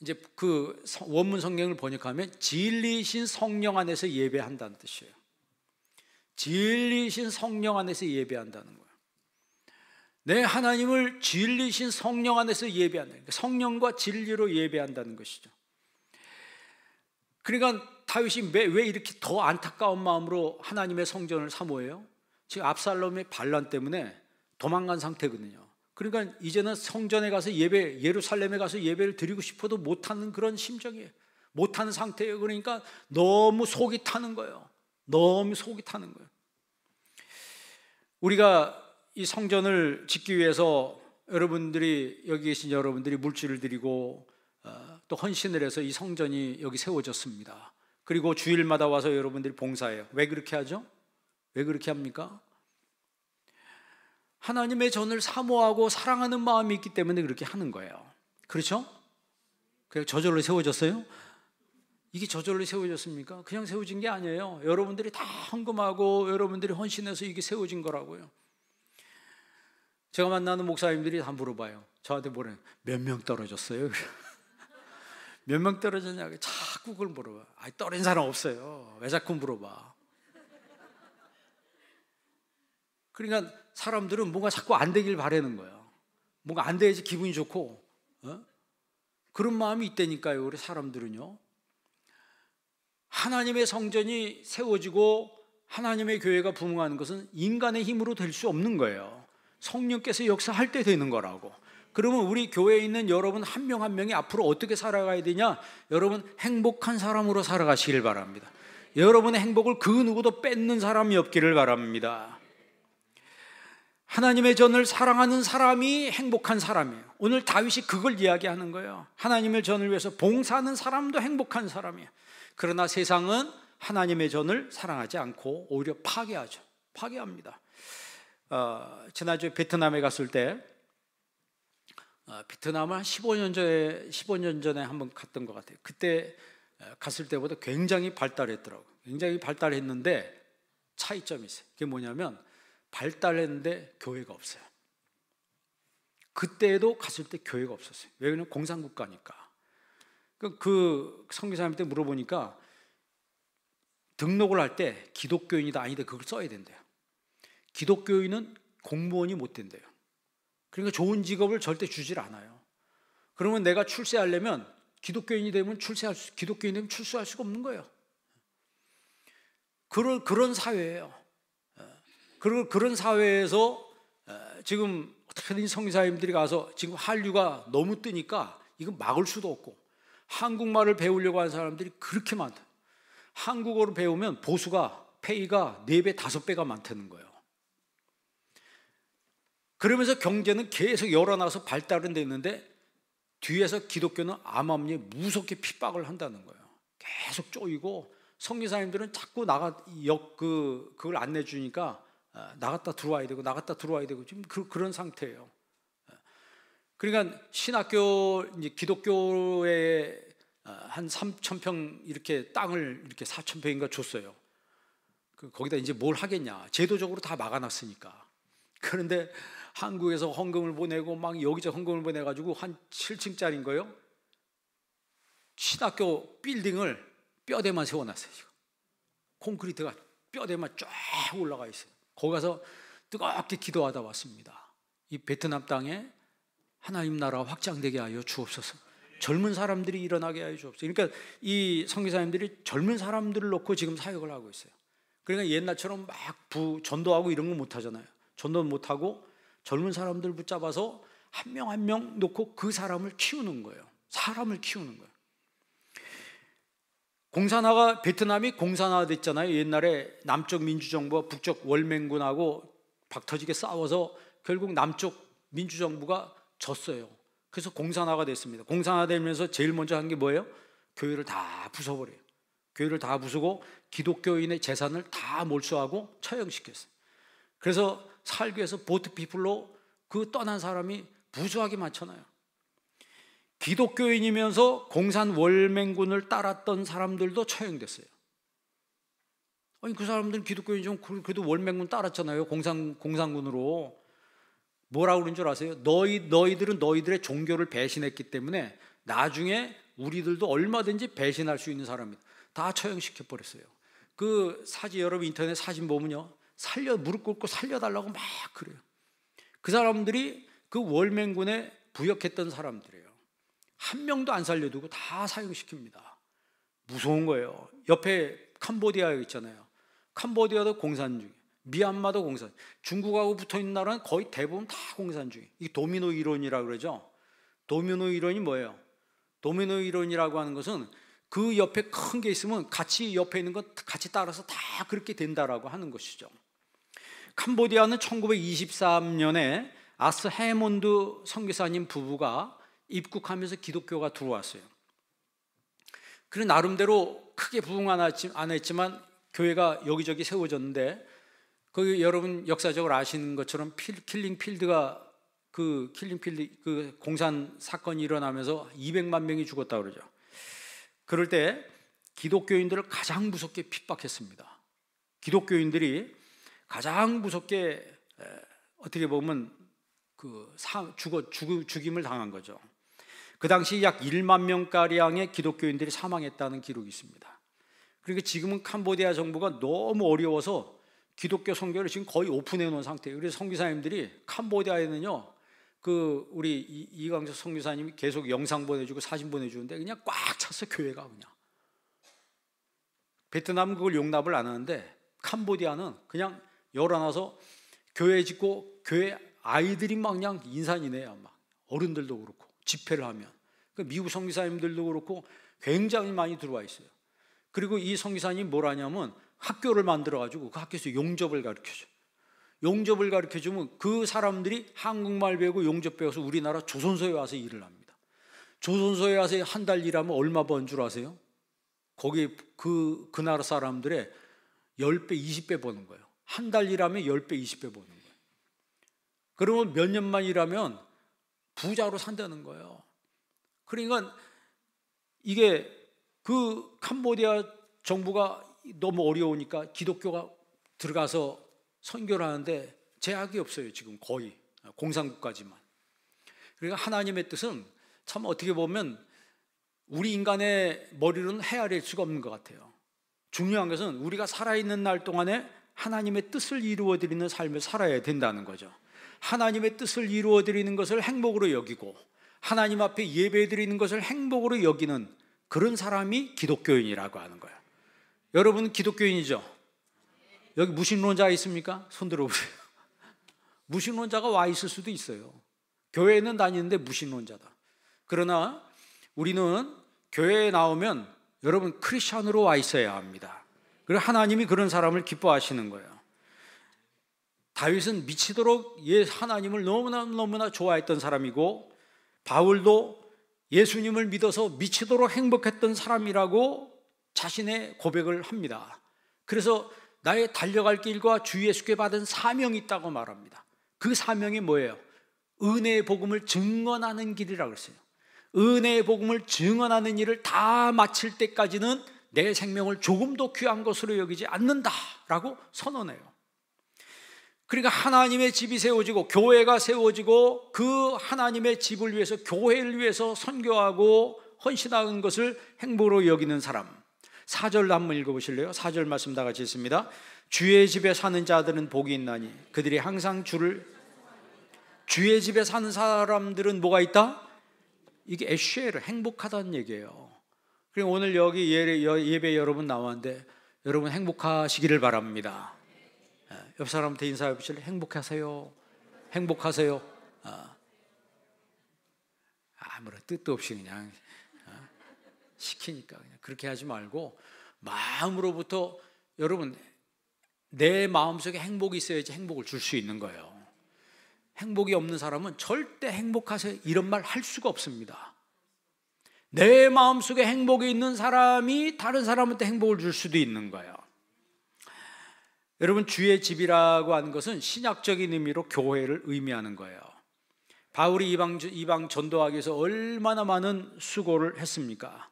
이제 그 원문 성경을 번역하면 진리이신 성령 안에서 예배한다는 뜻이에요. 진리이신 성령 안에서 예배한다는 거예요. 내 하나님을 진리이신 성령 안에서 예배한다. 성령과 진리로 예배한다는 것이죠. 그러니까 다윗이 왜 이렇게 더 안타까운 마음으로 하나님의 성전을 사모해요? 지금 압살롬의 반란 때문에 도망간 상태거든요. 그러니까 이제는 성전에 가서 예루살렘에 가서 예배를 드리고 싶어도 못하는 그런 심정이에요. 못하는 상태예요. 그러니까 너무 속이 타는 거예요. 너무 속이 타는 거예요. 우리가 이 성전을 짓기 위해서 여러분들이, 여기 계신 여러분들이 물질을 드리고 또 헌신을 해서 이 성전이 여기 세워졌습니다. 그리고 주일마다 와서 여러분들이 봉사해요. 왜 그렇게 하죠? 왜 그렇게 합니까? 하나님의 전을 사모하고 사랑하는 마음이 있기 때문에 그렇게 하는 거예요. 그렇죠? 그냥 저절로 세워졌어요? 이게 저절로 세워졌습니까? 그냥 세워진 게 아니에요. 여러분들이 다 헌금하고 여러분들이 헌신해서 이게 세워진 거라고요. 제가 만나는 목사님들이 다 물어봐요. 저한테 뭐래요? 몇 명 떨어졌어요? 몇 명 떨어졌냐고 자꾸 그걸 물어봐. 떨어진 사람 없어요. 왜 자꾸 물어봐? 그러니까 사람들은 뭔가 자꾸 안 되길 바라는 거예요. 뭔가 안 돼야지 기분이 좋고, 그런 마음이 있다니까요. 우리 사람들은요. 하나님의 성전이 세워지고 하나님의 교회가 부흥하는 것은 인간의 힘으로 될 수 없는 거예요. 성령께서 역사할 때 되는 거라고. 그러면 우리 교회에 있는 여러분 한 명 한 명이 앞으로 어떻게 살아가야 되냐? 여러분 행복한 사람으로 살아가시길 바랍니다. 여러분의 행복을 그 누구도 뺏는 사람이 없기를 바랍니다. 하나님의 전을 사랑하는 사람이 행복한 사람이에요. 오늘 다윗이 그걸 이야기하는 거예요. 하나님의 전을 위해서 봉사하는 사람도 행복한 사람이에요. 그러나 세상은 하나님의 전을 사랑하지 않고 오히려 파괴하죠. 파괴합니다. 지난주에 베트남에 갔을 때, 베트남을 한 15년 전에 한번 갔던 것 같아요. 그때 갔을 때보다 굉장히 발달했더라고요. 굉장히 발달했는데 차이점이 있어요. 그게 뭐냐면 발달했는데 교회가 없어요. 그때도 갔을 때 교회가 없었어요. 왜냐하면 공산국가니까. 그 선교사님한테 물어보니까 등록을 할 때 기독교인이다 아니다 그걸 써야 된대요. 기독교인은 공무원이 못 된대요. 그러니까 좋은 직업을 절대 주질 않아요. 그러면 내가 출세하려면 기독교인이 되면 기독교인이 되면 출세할 수가 없는 거예요. 그런 사회예요. 그런 사회에서 지금 어떻게든 선교사님들이 가서 지금 한류가 너무 뜨니까 이건 막을 수도 없고, 한국말을 배우려고 하는 사람들이 그렇게 많다. 한국어를 배우면 보수가 페이가 4배, 5배가 많다는 거예요. 그러면서 경제는 계속 열어놔서 발달은 됐는데 뒤에서 기독교는 암암리에 무섭게 핍박을 한다는 거예요. 계속 쪼이고 선교사님들은 자꾸 그걸 안 내주니까 나갔다 들어와야 되고 나갔다 들어와야 되고 지금 그런 상태예요. 그러니까 신학교 이제 기독교에 한 3,000평 이렇게 땅을 이렇게 4,000평인가 줬어요. 거기다 이제 뭘 하겠냐? 제도적으로 다 막아놨으니까. 그런데 한국에서 헌금을 보내고 막 여기저기 헌금을 보내가지고 한 7층짜리인 거예요. 신학교 빌딩을 뼈대만 세워놨어요. 지금. 콘크리트가 뼈대만 쫙 올라가 있어요. 거기 가서 뜨겁게 기도하다 왔습니다. 이 베트남 땅에 하나님 나라가 확장되게 하여 주옵소서. 젊은 사람들이 일어나게 하여 주옵소서. 그러니까 이 선교사님들이 젊은 사람들을 놓고 지금 사역을 하고 있어요. 그러니까 옛날처럼 막 전도하고 이런 거 못 하잖아요. 전도 못 하고 젊은 사람들 붙잡아서 한 명 한 명 놓고 그 사람을 키우는 거예요. 사람을 키우는 거예요. 베트남이 공산화됐잖아요. 옛날에 남쪽 민주정부와 북쪽 월맹군하고 박터지게 싸워서 결국 남쪽 민주정부가 졌어요. 그래서 공산화가 됐습니다. 공산화되면서 제일 먼저 한 게 뭐예요? 교회를 다 부숴버려요. 교회를 다 부수고 기독교인의 재산을 다 몰수하고 처형시켰어요. 그래서 살기 위해서 보트피플로 그 떠난 사람이 무수하게 많잖아요. 기독교인이면서 공산 월맹군을 따랐던 사람들도 처형됐어요. 아니 그 사람들은 기독교인이지만 그래도 월맹군 따랐잖아요. 공산군으로. 뭐라고 그런 줄 아세요? 너희들은 너희들의 종교를 배신했기 때문에 나중에 우리들도 얼마든지 배신할 수 있는 사람이다. 다 처형시켜 버렸어요. 그 사진 여러분 인터넷 사진 보면요, 무릎 꿇고 살려달라고 막 그래요. 그 사람들이 그 월맹군에 부역했던 사람들이에요. 한 명도 안 살려두고 다 사형시킵니다. 무서운 거예요. 옆에 캄보디아 있잖아요. 캄보디아도 공산 중이에요. 미얀마도 공산. 중국하고 붙어있는 나라는 거의 대부분 다 공산 중이에요. 이 도미노 이론이라고 그러죠. 도미노 이론이 뭐예요? 도미노 이론이라고 하는 것은 그 옆에 큰 게 있으면 같이 옆에 있는 것 같이 따라서 다 그렇게 된다라고 하는 것이죠. 캄보디아는 1923년에 아스 해몬드 선교사님 부부가 입국하면서 기독교가 들어왔어요. 그래 나름대로 크게 부흥 안 했지만 교회가 여기저기 세워졌는데, 거기 여러분 역사적으로 아시는 것처럼 킬링필드가 그 공산 사건이 일어나면서 200만 명이 죽었다 그러죠. 그럴 때 기독교인들을 가장 무섭게 핍박했습니다. 기독교인들이 가장 무섭게 어떻게 보면 죽임을 당한 거죠. 그 당시 약 1만 명가량의 기독교인들이 사망했다는 기록이 있습니다. 그러니까 지금은 캄보디아 정부가 너무 어려워서 기독교 선교를 지금 거의 오픈해 놓은 상태예요. 그래서 선교사님들이 캄보디아에는요, 우리 이광석 선교사님이 계속 영상 보내주고 사진 보내주는데 그냥 꽉 찼어, 교회가. 그냥 베트남은 그걸 용납을 안 하는데 캄보디아는 그냥 열어놔서 교회 짓고 교회 아이들이 막 그냥 인산이네요. 막 어른들도 그렇고 집회를 하면. 미국 선교사님들도 그렇고 굉장히 많이 들어와 있어요. 그리고 이 선교사님이 뭘 하냐면 학교를 만들어가지고 그 학교에서 용접을 가르쳐줘요. 용접을 가르쳐주면 그 사람들이 한국말 배우고 용접 배워서 우리나라 조선소에 와서 일을 합니다. 조선소에 와서 한 달 일하면 얼마 번 줄 아세요? 거기 그 나라 사람들의 10배, 20배 버는 거예요. 한 달 일하면 10배, 20배 버는 거예요. 그러면 몇 년만 일하면 부자로 산다는 거예요. 그러니까 이게 그 캄보디아 정부가 너무 어려우니까 기독교가 들어가서 선교를 하는데 제약이 없어요. 지금 거의 공산국가지만. 그러니까 하나님의 뜻은 참 어떻게 보면 우리 인간의 머리로는 헤아릴 수가 없는 것 같아요. 중요한 것은 우리가 살아있는 날 동안에 하나님의 뜻을 이루어드리는 삶을 살아야 된다는 거죠. 하나님의 뜻을 이루어드리는 것을 행복으로 여기고 하나님 앞에 예배드리는 것을 행복으로 여기는 그런 사람이 기독교인이라고 하는 거예요. 여러분 기독교인이죠? 여기 무신론자 있습니까? 손 들어보세요. 무신론자가 와 있을 수도 있어요. 교회는 다니는데 무신론자다. 그러나 우리는 교회에 나오면 여러분 크리스찬으로 와 있어야 합니다. 그리고 하나님이 그런 사람을 기뻐하시는 거예요. 다윗은 미치도록 하나님을 너무나 좋아했던 사람이고, 바울도 예수님을 믿어서 미치도록 행복했던 사람이라고 자신의 고백을 합니다. 그래서 나의 달려갈 길과 주 예수께 받은 사명이 있다고 말합니다. 그 사명이 뭐예요? 은혜의 복음을 증언하는 길이라고 했어요. 은혜의 복음을 증언하는 일을 다 마칠 때까지는 내 생명을 조금도 귀한 것으로 여기지 않는다라고 선언해요. 그러니까 하나님의 집이 세워지고 교회가 세워지고 그 하나님의 집을 위해서, 교회를 위해서 선교하고 헌신하는 것을 행복으로 여기는 사람. 4절 한번 읽어보실래요? 4절 말씀 다 같이 있습니다. 주의 집에 사는 자들은 복이 있나니 그들이 항상 주의 집에 사는 사람들은 뭐가 있다? 이게 에쉐르, 행복하다는 얘기예요. 그리고 오늘 여기 예배 여러분 나왔는데 여러분 행복하시기를 바랍니다. 옆 사람한테 인사해 보실래요? 행복하세요. 행복하세요. 아무런 뜻도 없이 그냥 시키니까 그냥 그렇게 하지 말고 마음으로부터, 여러분 내 마음속에 행복이 있어야지 행복을 줄 수 있는 거예요. 행복이 없는 사람은 절대 행복하세요 이런 말 할 수가 없습니다. 내 마음속에 행복이 있는 사람이 다른 사람한테 행복을 줄 수도 있는 거예요. 여러분 주의 집이라고 하는 것은 신약적인 의미로 교회를 의미하는 거예요. 바울이 이방 전도하기 위해서 얼마나 많은 수고를 했습니까?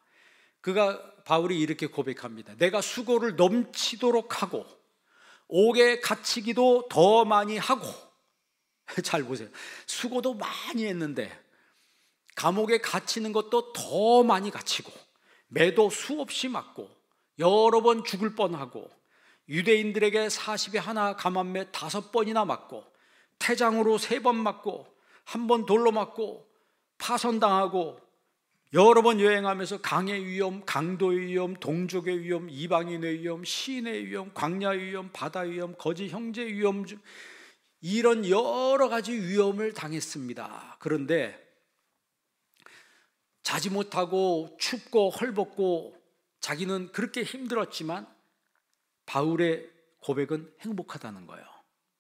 바울이 이렇게 고백합니다. 내가 수고를 넘치도록 하고 옥에 갇히기도 더 많이 하고. 잘 보세요. 수고도 많이 했는데 감옥에 갇히는 것도 더 많이 갇히고, 매도 수없이 맞고, 여러 번 죽을 뻔하고, 유대인들에게 40에 하나 감한매 5번이나 맞고, 태장으로 3번 맞고, 1번 돌로 맞고, 파선당하고, 여러 번 여행하면서 강의 위험, 강도의 위험, 동족의 위험, 이방인의 위험, 시인의 위험, 광야의 위험, 바다의 위험, 거짓 형제의 위험, 이런 여러 가지 위험을 당했습니다. 그런데 자지 못하고 춥고 헐벗고 자기는 그렇게 힘들었지만 바울의 고백은 행복하다는 거예요.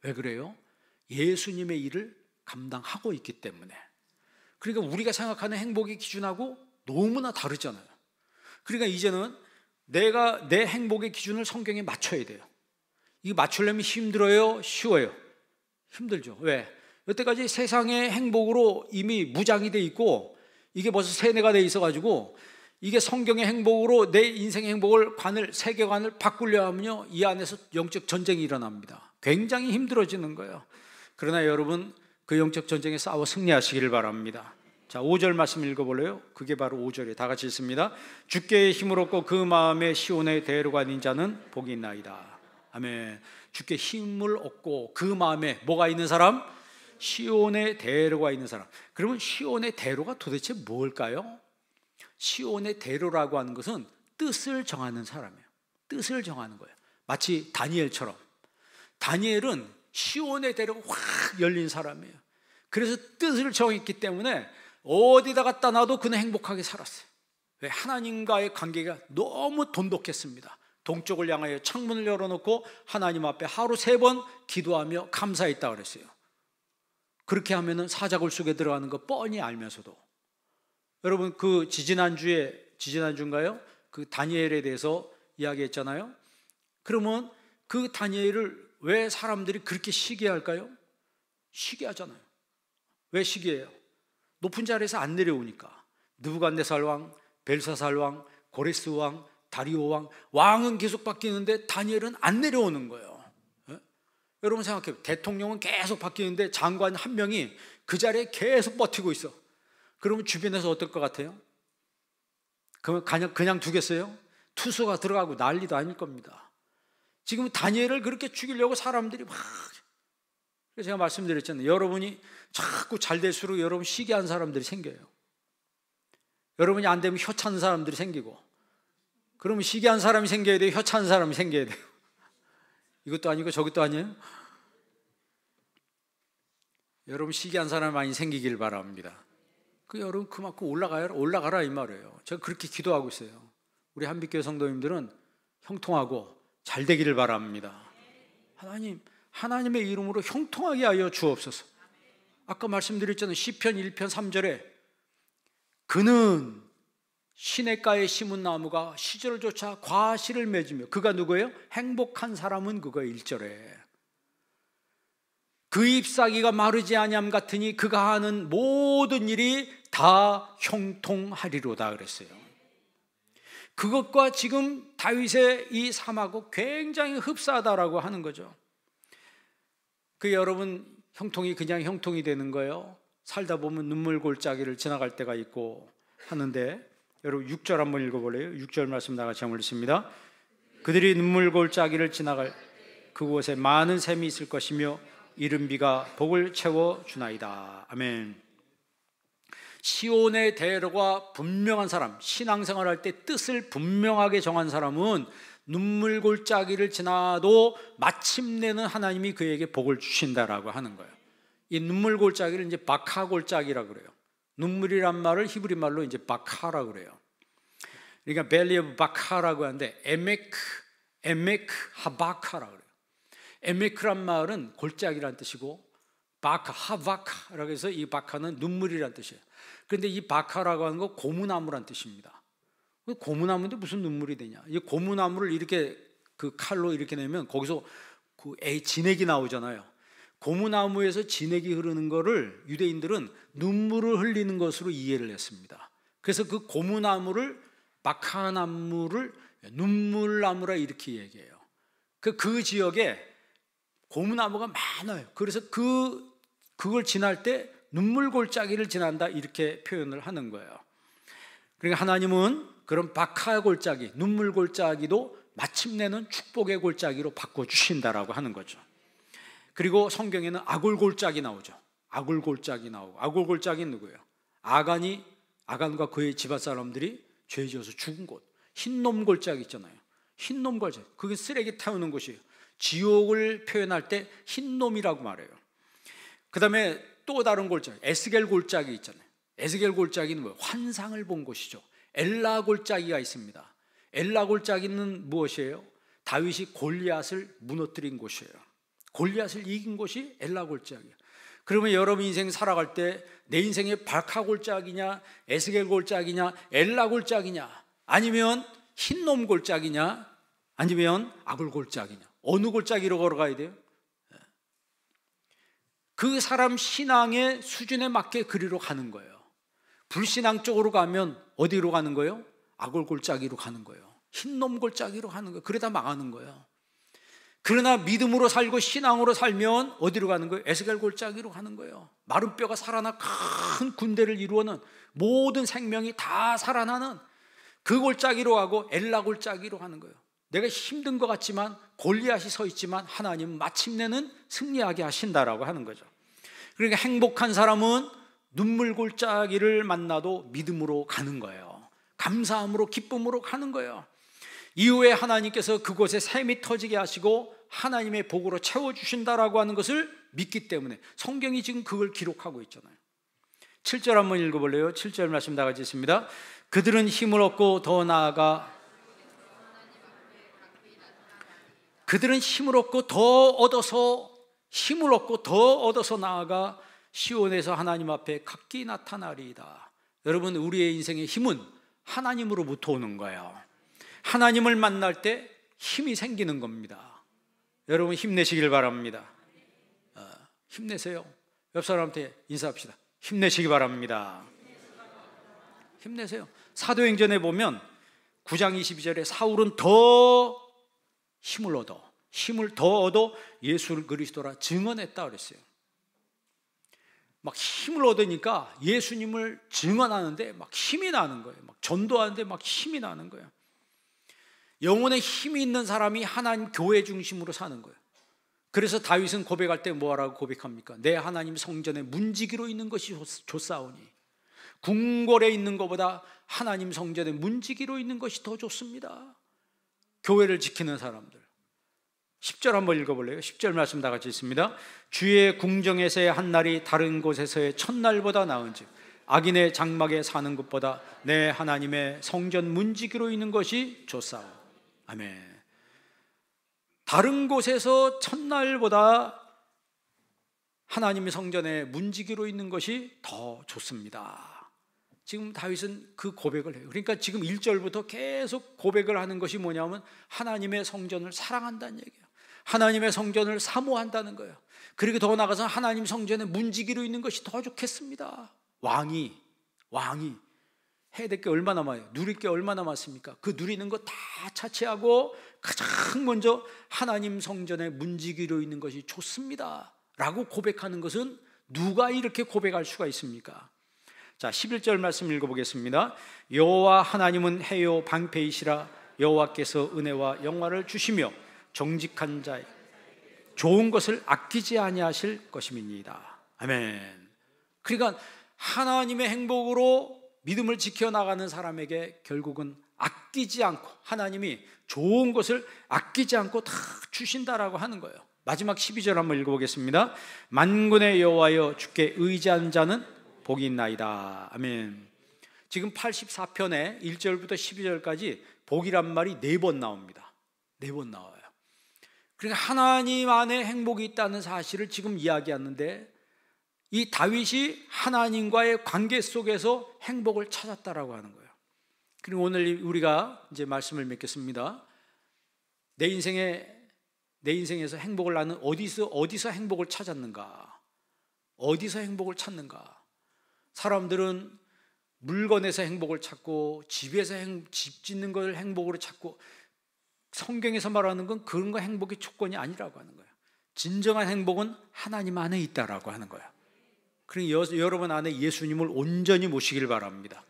왜 그래요? 예수님의 일을 감당하고 있기 때문에. 그러니까 우리가 생각하는 행복의 기준하고 너무나 다르잖아요. 그러니까 이제는 내가 내 행복의 기준을 성경에 맞춰야 돼요. 이거 맞추려면 힘들어요? 쉬워요? 힘들죠. 왜? 여태까지 세상의 행복으로 이미 무장이 돼 있고 이게 벌써 세뇌가 돼 있어가지고 이게 성경의 행복으로 내 인생의 행복을 세계관을 바꾸려 하면요, 이 안에서 영적 전쟁이 일어납니다. 굉장히 힘들어지는 거예요. 그러나 여러분, 그 영적 전쟁에 싸워 승리하시기를 바랍니다. 자, 5절 말씀 읽어볼래요? 그게 바로 5절이에요. 다 같이 읽습니다. 주께 힘을 얻고 그 마음에 시온에 데려가는 자는 복이 있나이다. 아멘. 주께 힘을 얻고 그 마음에 뭐가 있는 사람? 시온의 대로가 있는 사람. 그러면 시온의 대로가 도대체 뭘까요? 시온의 대로라고 하는 것은 뜻을 정하는 사람이에요. 뜻을 정하는 거예요. 마치 다니엘처럼. 다니엘은 시온의 대로가 확 열린 사람이에요. 그래서 뜻을 정했기 때문에 어디다 갖다 놔도 그는 행복하게 살았어요. 왜? 하나님과의 관계가 너무 돈독했습니다. 동쪽을 향하여 창문을 열어놓고 하나님 앞에 하루 3번 기도하며 감사했다 그랬어요. 그렇게 하면은 사자굴 속에 들어가는 거 뻔히 알면서도. 여러분, 그 지지난주인가요? 그 다니엘에 대해서 이야기했잖아요. 그러면 그 다니엘을 왜 사람들이 그렇게 시기할까요? 시기하잖아요. 왜 시기해요? 높은 자리에서 안 내려오니까. 느부갓네살 왕, 벨사살 왕, 고레스 왕, 다리오 왕, 왕은 계속 바뀌는데 다니엘은 안 내려오는 거예요. 여러분 생각해요. 대통령은 계속 바뀌는데 장관 한 명이 그 자리에 계속 버티고 있어. 그러면 주변에서 어떨 것 같아요? 그러면 그냥 두겠어요? 투수가 들어가고 난리도 아닐 겁니다. 지금 다니엘을 그렇게 죽이려고 사람들이 막, 그래서 제가 말씀드렸잖아요. 여러분이 자꾸 잘 될수록 여러분 시기한 사람들이 생겨요. 여러분이 안 되면 혀 차는 사람들이 생기고, 그러면 시기한 사람이 생겨야 돼요? 혀 차는 사람이 생겨야 돼요? 이것도 아니고 저것도 아니에요? 여러분 시기한 사람이 많이 생기길 바랍니다. 여러분 그만큼 올라가라 이 말이에요. 제가 그렇게 기도하고 있어요. 우리 한빛교회 성도님들은 형통하고 잘 되기를 바랍니다. 하나님의 이름으로 형통하게 하여 주옵소서. 아까 말씀드렸잖아요. 시편 1편 3절에 그는 시냇가에 심은 나무가 시절조차 과실을 맺으며, 그가 누구예요? 행복한 사람은 그거 1절에 그 잎사귀가 마르지 아니함 같으니 그가 하는 모든 일이 다 형통하리로다 그랬어요. 그것과 지금 다윗의 이 삶하고 굉장히 흡사하다라고 하는 거죠. 여러분 형통이 그냥 형통이 되는 거예요. 살다 보면 눈물 골짜기를 지나갈 때가 있고 하는데, 여러분 6절 한번 읽어볼래요? 6절 말씀 다 같이 한번 읽습니다. 그들이 눈물 골짜기를 지나갈 그곳에 많은 샘이 있을 것이며 이른 비가 복을 채워주나이다. 아멘. 시온의 대로가 분명한 사람, 신앙생활할 때 뜻을 분명하게 정한 사람은 눈물 골짜기를 지나도 마침내는 하나님이 그에게 복을 주신다라고 하는 거예요. 이 눈물 골짜기를 이제 바카 골짜기라고 그래요. 눈물이란 말을 히브리 말로 이제 바카라고 그래요. 그러니까 벨리 오브 바카라고 하는데 에메크 하바카라고 그래요. 에메크란 말은 골짜기란 뜻이고 바카 하바카라고 해서 이 바카는 눈물이란 뜻이에요. 그런데 이 바카라고 하는 거 고무나무란 뜻입니다. 고무나무인데 무슨 눈물이 되냐? 이 고무나무를 이렇게 그 칼로 이렇게 내면 거기서 진액이 나오잖아요. 고무나무에서 진액이 흐르는 거를 유대인들은 눈물을 흘리는 것으로 이해를 했습니다. 그래서 그 고무나무를, 바카나무를 눈물나무라 이렇게 얘기해요. 그 지역에 고무나무가 많아요. 그래서 그걸 지날 때 눈물 골짜기를 지난다 이렇게 표현을 하는 거예요. 그러니까 하나님은 그런 바카 골짜기, 눈물 골짜기도 마침내는 축복의 골짜기로 바꿔주신다라고 하는 거죠. 그리고 성경에는 아굴 골짜기 나오죠. 아굴 골짜기 나오고, 아굴 골짜기는 누구예요? 아간이 아간과 그의 집안 사람들이 죄 지어서 죽은 곳, 흰놈 골짜기 있잖아요. 흰놈 골짜기, 그게 쓰레기 태우는 곳이에요. 지옥을 표현할 때 흰놈이라고 말해요. 그 다음에 또 다른 골짜기, 에스겔 골짜기 있잖아요. 에스겔 골짜기는 뭐예요? 환상을 본 곳이죠. 엘라 골짜기가 있습니다. 엘라 골짜기는 무엇이에요? 다윗이 골리앗을 무너뜨린 곳이에요. 골리앗을 이긴 곳이 엘라 골짜기예요. 그러면 여러분 인생 살아갈 때 내 인생의 발카 골짜기냐, 에스겔 골짜기냐, 엘라 골짜기냐, 아니면 흰놈 골짜기냐, 아니면 아굴 골짜기냐, 어느 골짜기로 걸어가야 돼요? 그 사람 신앙의 수준에 맞게 그리로 가는 거예요. 불신앙 쪽으로 가면 어디로 가는 거예요? 아굴 골짜기로 가는 거예요. 흰놈 골짜기로 가는 거예요. 그러다 망하는 거예요. 그러나 믿음으로 살고 신앙으로 살면 어디로 가는 거예요? 에스겔 골짜기로 가는 거예요. 마른 뼈가 살아나 큰 군대를 이루어는 모든 생명이 다 살아나는 그 골짜기로 가고 엘라 골짜기로 가는 거예요. 내가 힘든 것 같지만 골리앗이 서 있지만 하나님은 마침내는 승리하게 하신다라고 하는 거죠. 그러니까 행복한 사람은 눈물 골짜기를 만나도 믿음으로 가는 거예요. 감사함으로 기쁨으로 가는 거예요. 이후에 하나님께서 그곳에 샘이 터지게 하시고 하나님의 복으로 채워주신다라고 하는 것을 믿기 때문에 성경이 지금 그걸 기록하고 있잖아요. 7절 한번 읽어볼래요? 7절 말씀 다 같이 있습니다. 그들은 힘을 얻고 더 나아가 힘을 얻고 더 얻어서 나아가 시온에서 하나님 앞에 각기 나타나리이다. 여러분, 우리의 인생의 힘은 하나님으로부터 오는 거예요. 하나님을 만날 때 힘이 생기는 겁니다. 여러분 힘내시길 바랍니다. 힘내세요. 옆 사람한테 인사합시다. 힘내시기 바랍니다. 힘내세요. 사도행전에 보면 9장 22절에 사울은 더 힘을 얻어 예수를 그리스도라 증언했다 그랬어요. 막 힘을 얻으니까 예수님을 증언하는데 막 힘이 나는 거예요. 막 전도하는데 막 힘이 나는 거예요. 영혼에 힘이 있는 사람이 하나님 교회 중심으로 사는 거예요. 그래서 다윗은 고백할 때 뭐라고 고백합니까? 내 하나님 성전에 문지기로 있는 것이 좋사오니 궁궐에 있는 것보다 하나님 성전에 문지기로 있는 것이 더 좋습니다. 교회를 지키는 사람들. 10절 한번 읽어볼래요? 10절 말씀 다 같이 있습니다. 주의 궁정에서의 한 날이 다른 곳에서의 첫날보다 나은즉 악인의 장막에 사는 것보다 내 하나님의 성전 문지기로 있는 것이 좋사오. 아멘. 다른 곳에서 첫날보다 하나님의 성전에 문지기로 있는 것이 더 좋습니다. 지금 다윗은 그 고백을 해요. 그러니까 지금 1절부터 계속 고백을 하는 것이 뭐냐면 하나님의 성전을 사랑한다는 얘기예요. 하나님의 성전을 사모한다는 거예요. 그리고 더 나아가서 하나님 성전에 문지기로 있는 것이 더 좋겠습니다. 왕이 해야 될 게 얼마나 많아요? 누릴 게 얼마나 많습니까? 그 누리는 거 다 차치하고 가장 먼저 하나님 성전에 문지기로 있는 것이 좋습니다 라고 고백하는 것은 누가 이렇게 고백할 수가 있습니까? 자, 11절 말씀 읽어보겠습니다. 여호와 하나님은 해요 방패이시라. 여호와께서 은혜와 영화를 주시며 정직한 자의 좋은 것을 아끼지 아니하실 것임이니이다. 아멘. 그러니까 하나님의 행복으로 믿음을 지켜나가는 사람에게 결국은 아끼지 않고 하나님이 좋은 것을 아끼지 않고 다 주신다라고 하는 거예요. 마지막 12절 한번 읽어보겠습니다. 만군의 여호와여 주께 의지한 자는 복이 있나이다. 아멘. 지금 84편에 1절부터 12절까지 복이란 말이 4번 나옵니다. 4번 나와요. 그러니까 하나님 안에 행복이 있다는 사실을 지금 이야기하는데 이 다윗이 하나님과의 관계 속에서 행복을 찾았다라고 하는 거예요. 그리고 오늘 우리가 이제 말씀을 맺겠습니다. 내 인생에서 행복을 나는 어디서 행복을 찾았는가? 어디서 행복을 찾는가? 사람들은 물건에서 행복을 찾고 집에서 집 짓는 걸 행복으로 찾고, 성경에서 말하는 건 그런 거 행복의 조건이 아니라고 하는 거예요. 진정한 행복은 하나님 안에 있다라고 하는 거예요. 그러니까 여러분 안에 예수님을 온전히 모시길 바랍니다.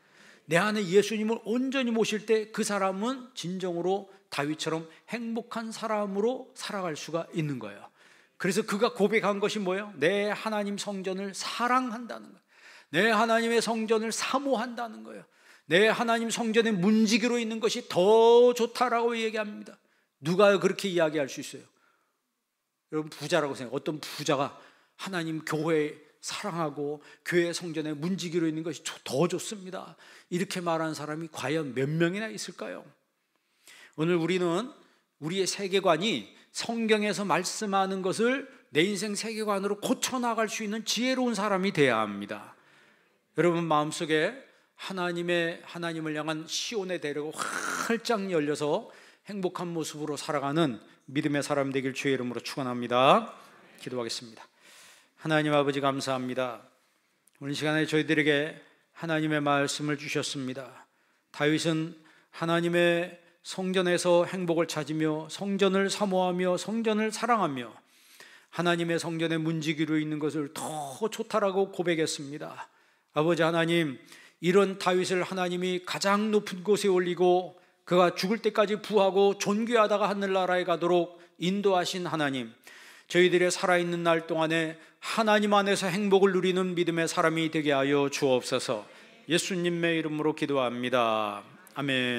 내 안에 예수님을 온전히 모실 때 그 사람은 진정으로 다윗처럼 행복한 사람으로 살아갈 수가 있는 거예요. 그래서 그가 고백한 것이 뭐예요? 내 하나님 성전을 사랑한다는 거예요. 내 하나님의 성전을 사모한다는 거예요. 내 하나님 성전의 문지기로 있는 것이 더 좋다라고 얘기합니다. 누가 그렇게 이야기할 수 있어요? 여러분, 부자라고 생각해요. 어떤 부자가 하나님 교회 사랑하고 교회 성전의 문지기로 있는 것이 더 좋습니다, 이렇게 말하는 사람이 과연 몇 명이나 있을까요? 오늘 우리는 우리의 세계관이 성경에서 말씀하는 것을 내 인생 세계관으로 고쳐나갈 수 있는 지혜로운 사람이 되어야 합니다. 여러분 마음속에 하나님을 향한 시온의 대로가 활짝 열려서 행복한 모습으로 살아가는 믿음의 사람 되길 주의 이름으로 축원합니다. 기도하겠습니다. 하나님 아버지, 감사합니다. 오늘 시간에 저희들에게 하나님의 말씀을 주셨습니다. 다윗은 하나님의 성전에서 행복을 찾으며 성전을 사모하며 성전을 사랑하며 하나님의 성전의 문지기로 있는 것을 더 좋다라고 고백했습니다. 아버지 하나님, 이런 다윗을 하나님이 가장 높은 곳에 올리고 그가 죽을 때까지 부하고 존귀하다가 하늘나라에 가도록 인도하신 하나님, 저희들의 살아있는 날 동안에 하나님 안에서 행복을 누리는 믿음의 사람이 되게 하여 주옵소서. 예수님의 이름으로 기도합니다. 아멘.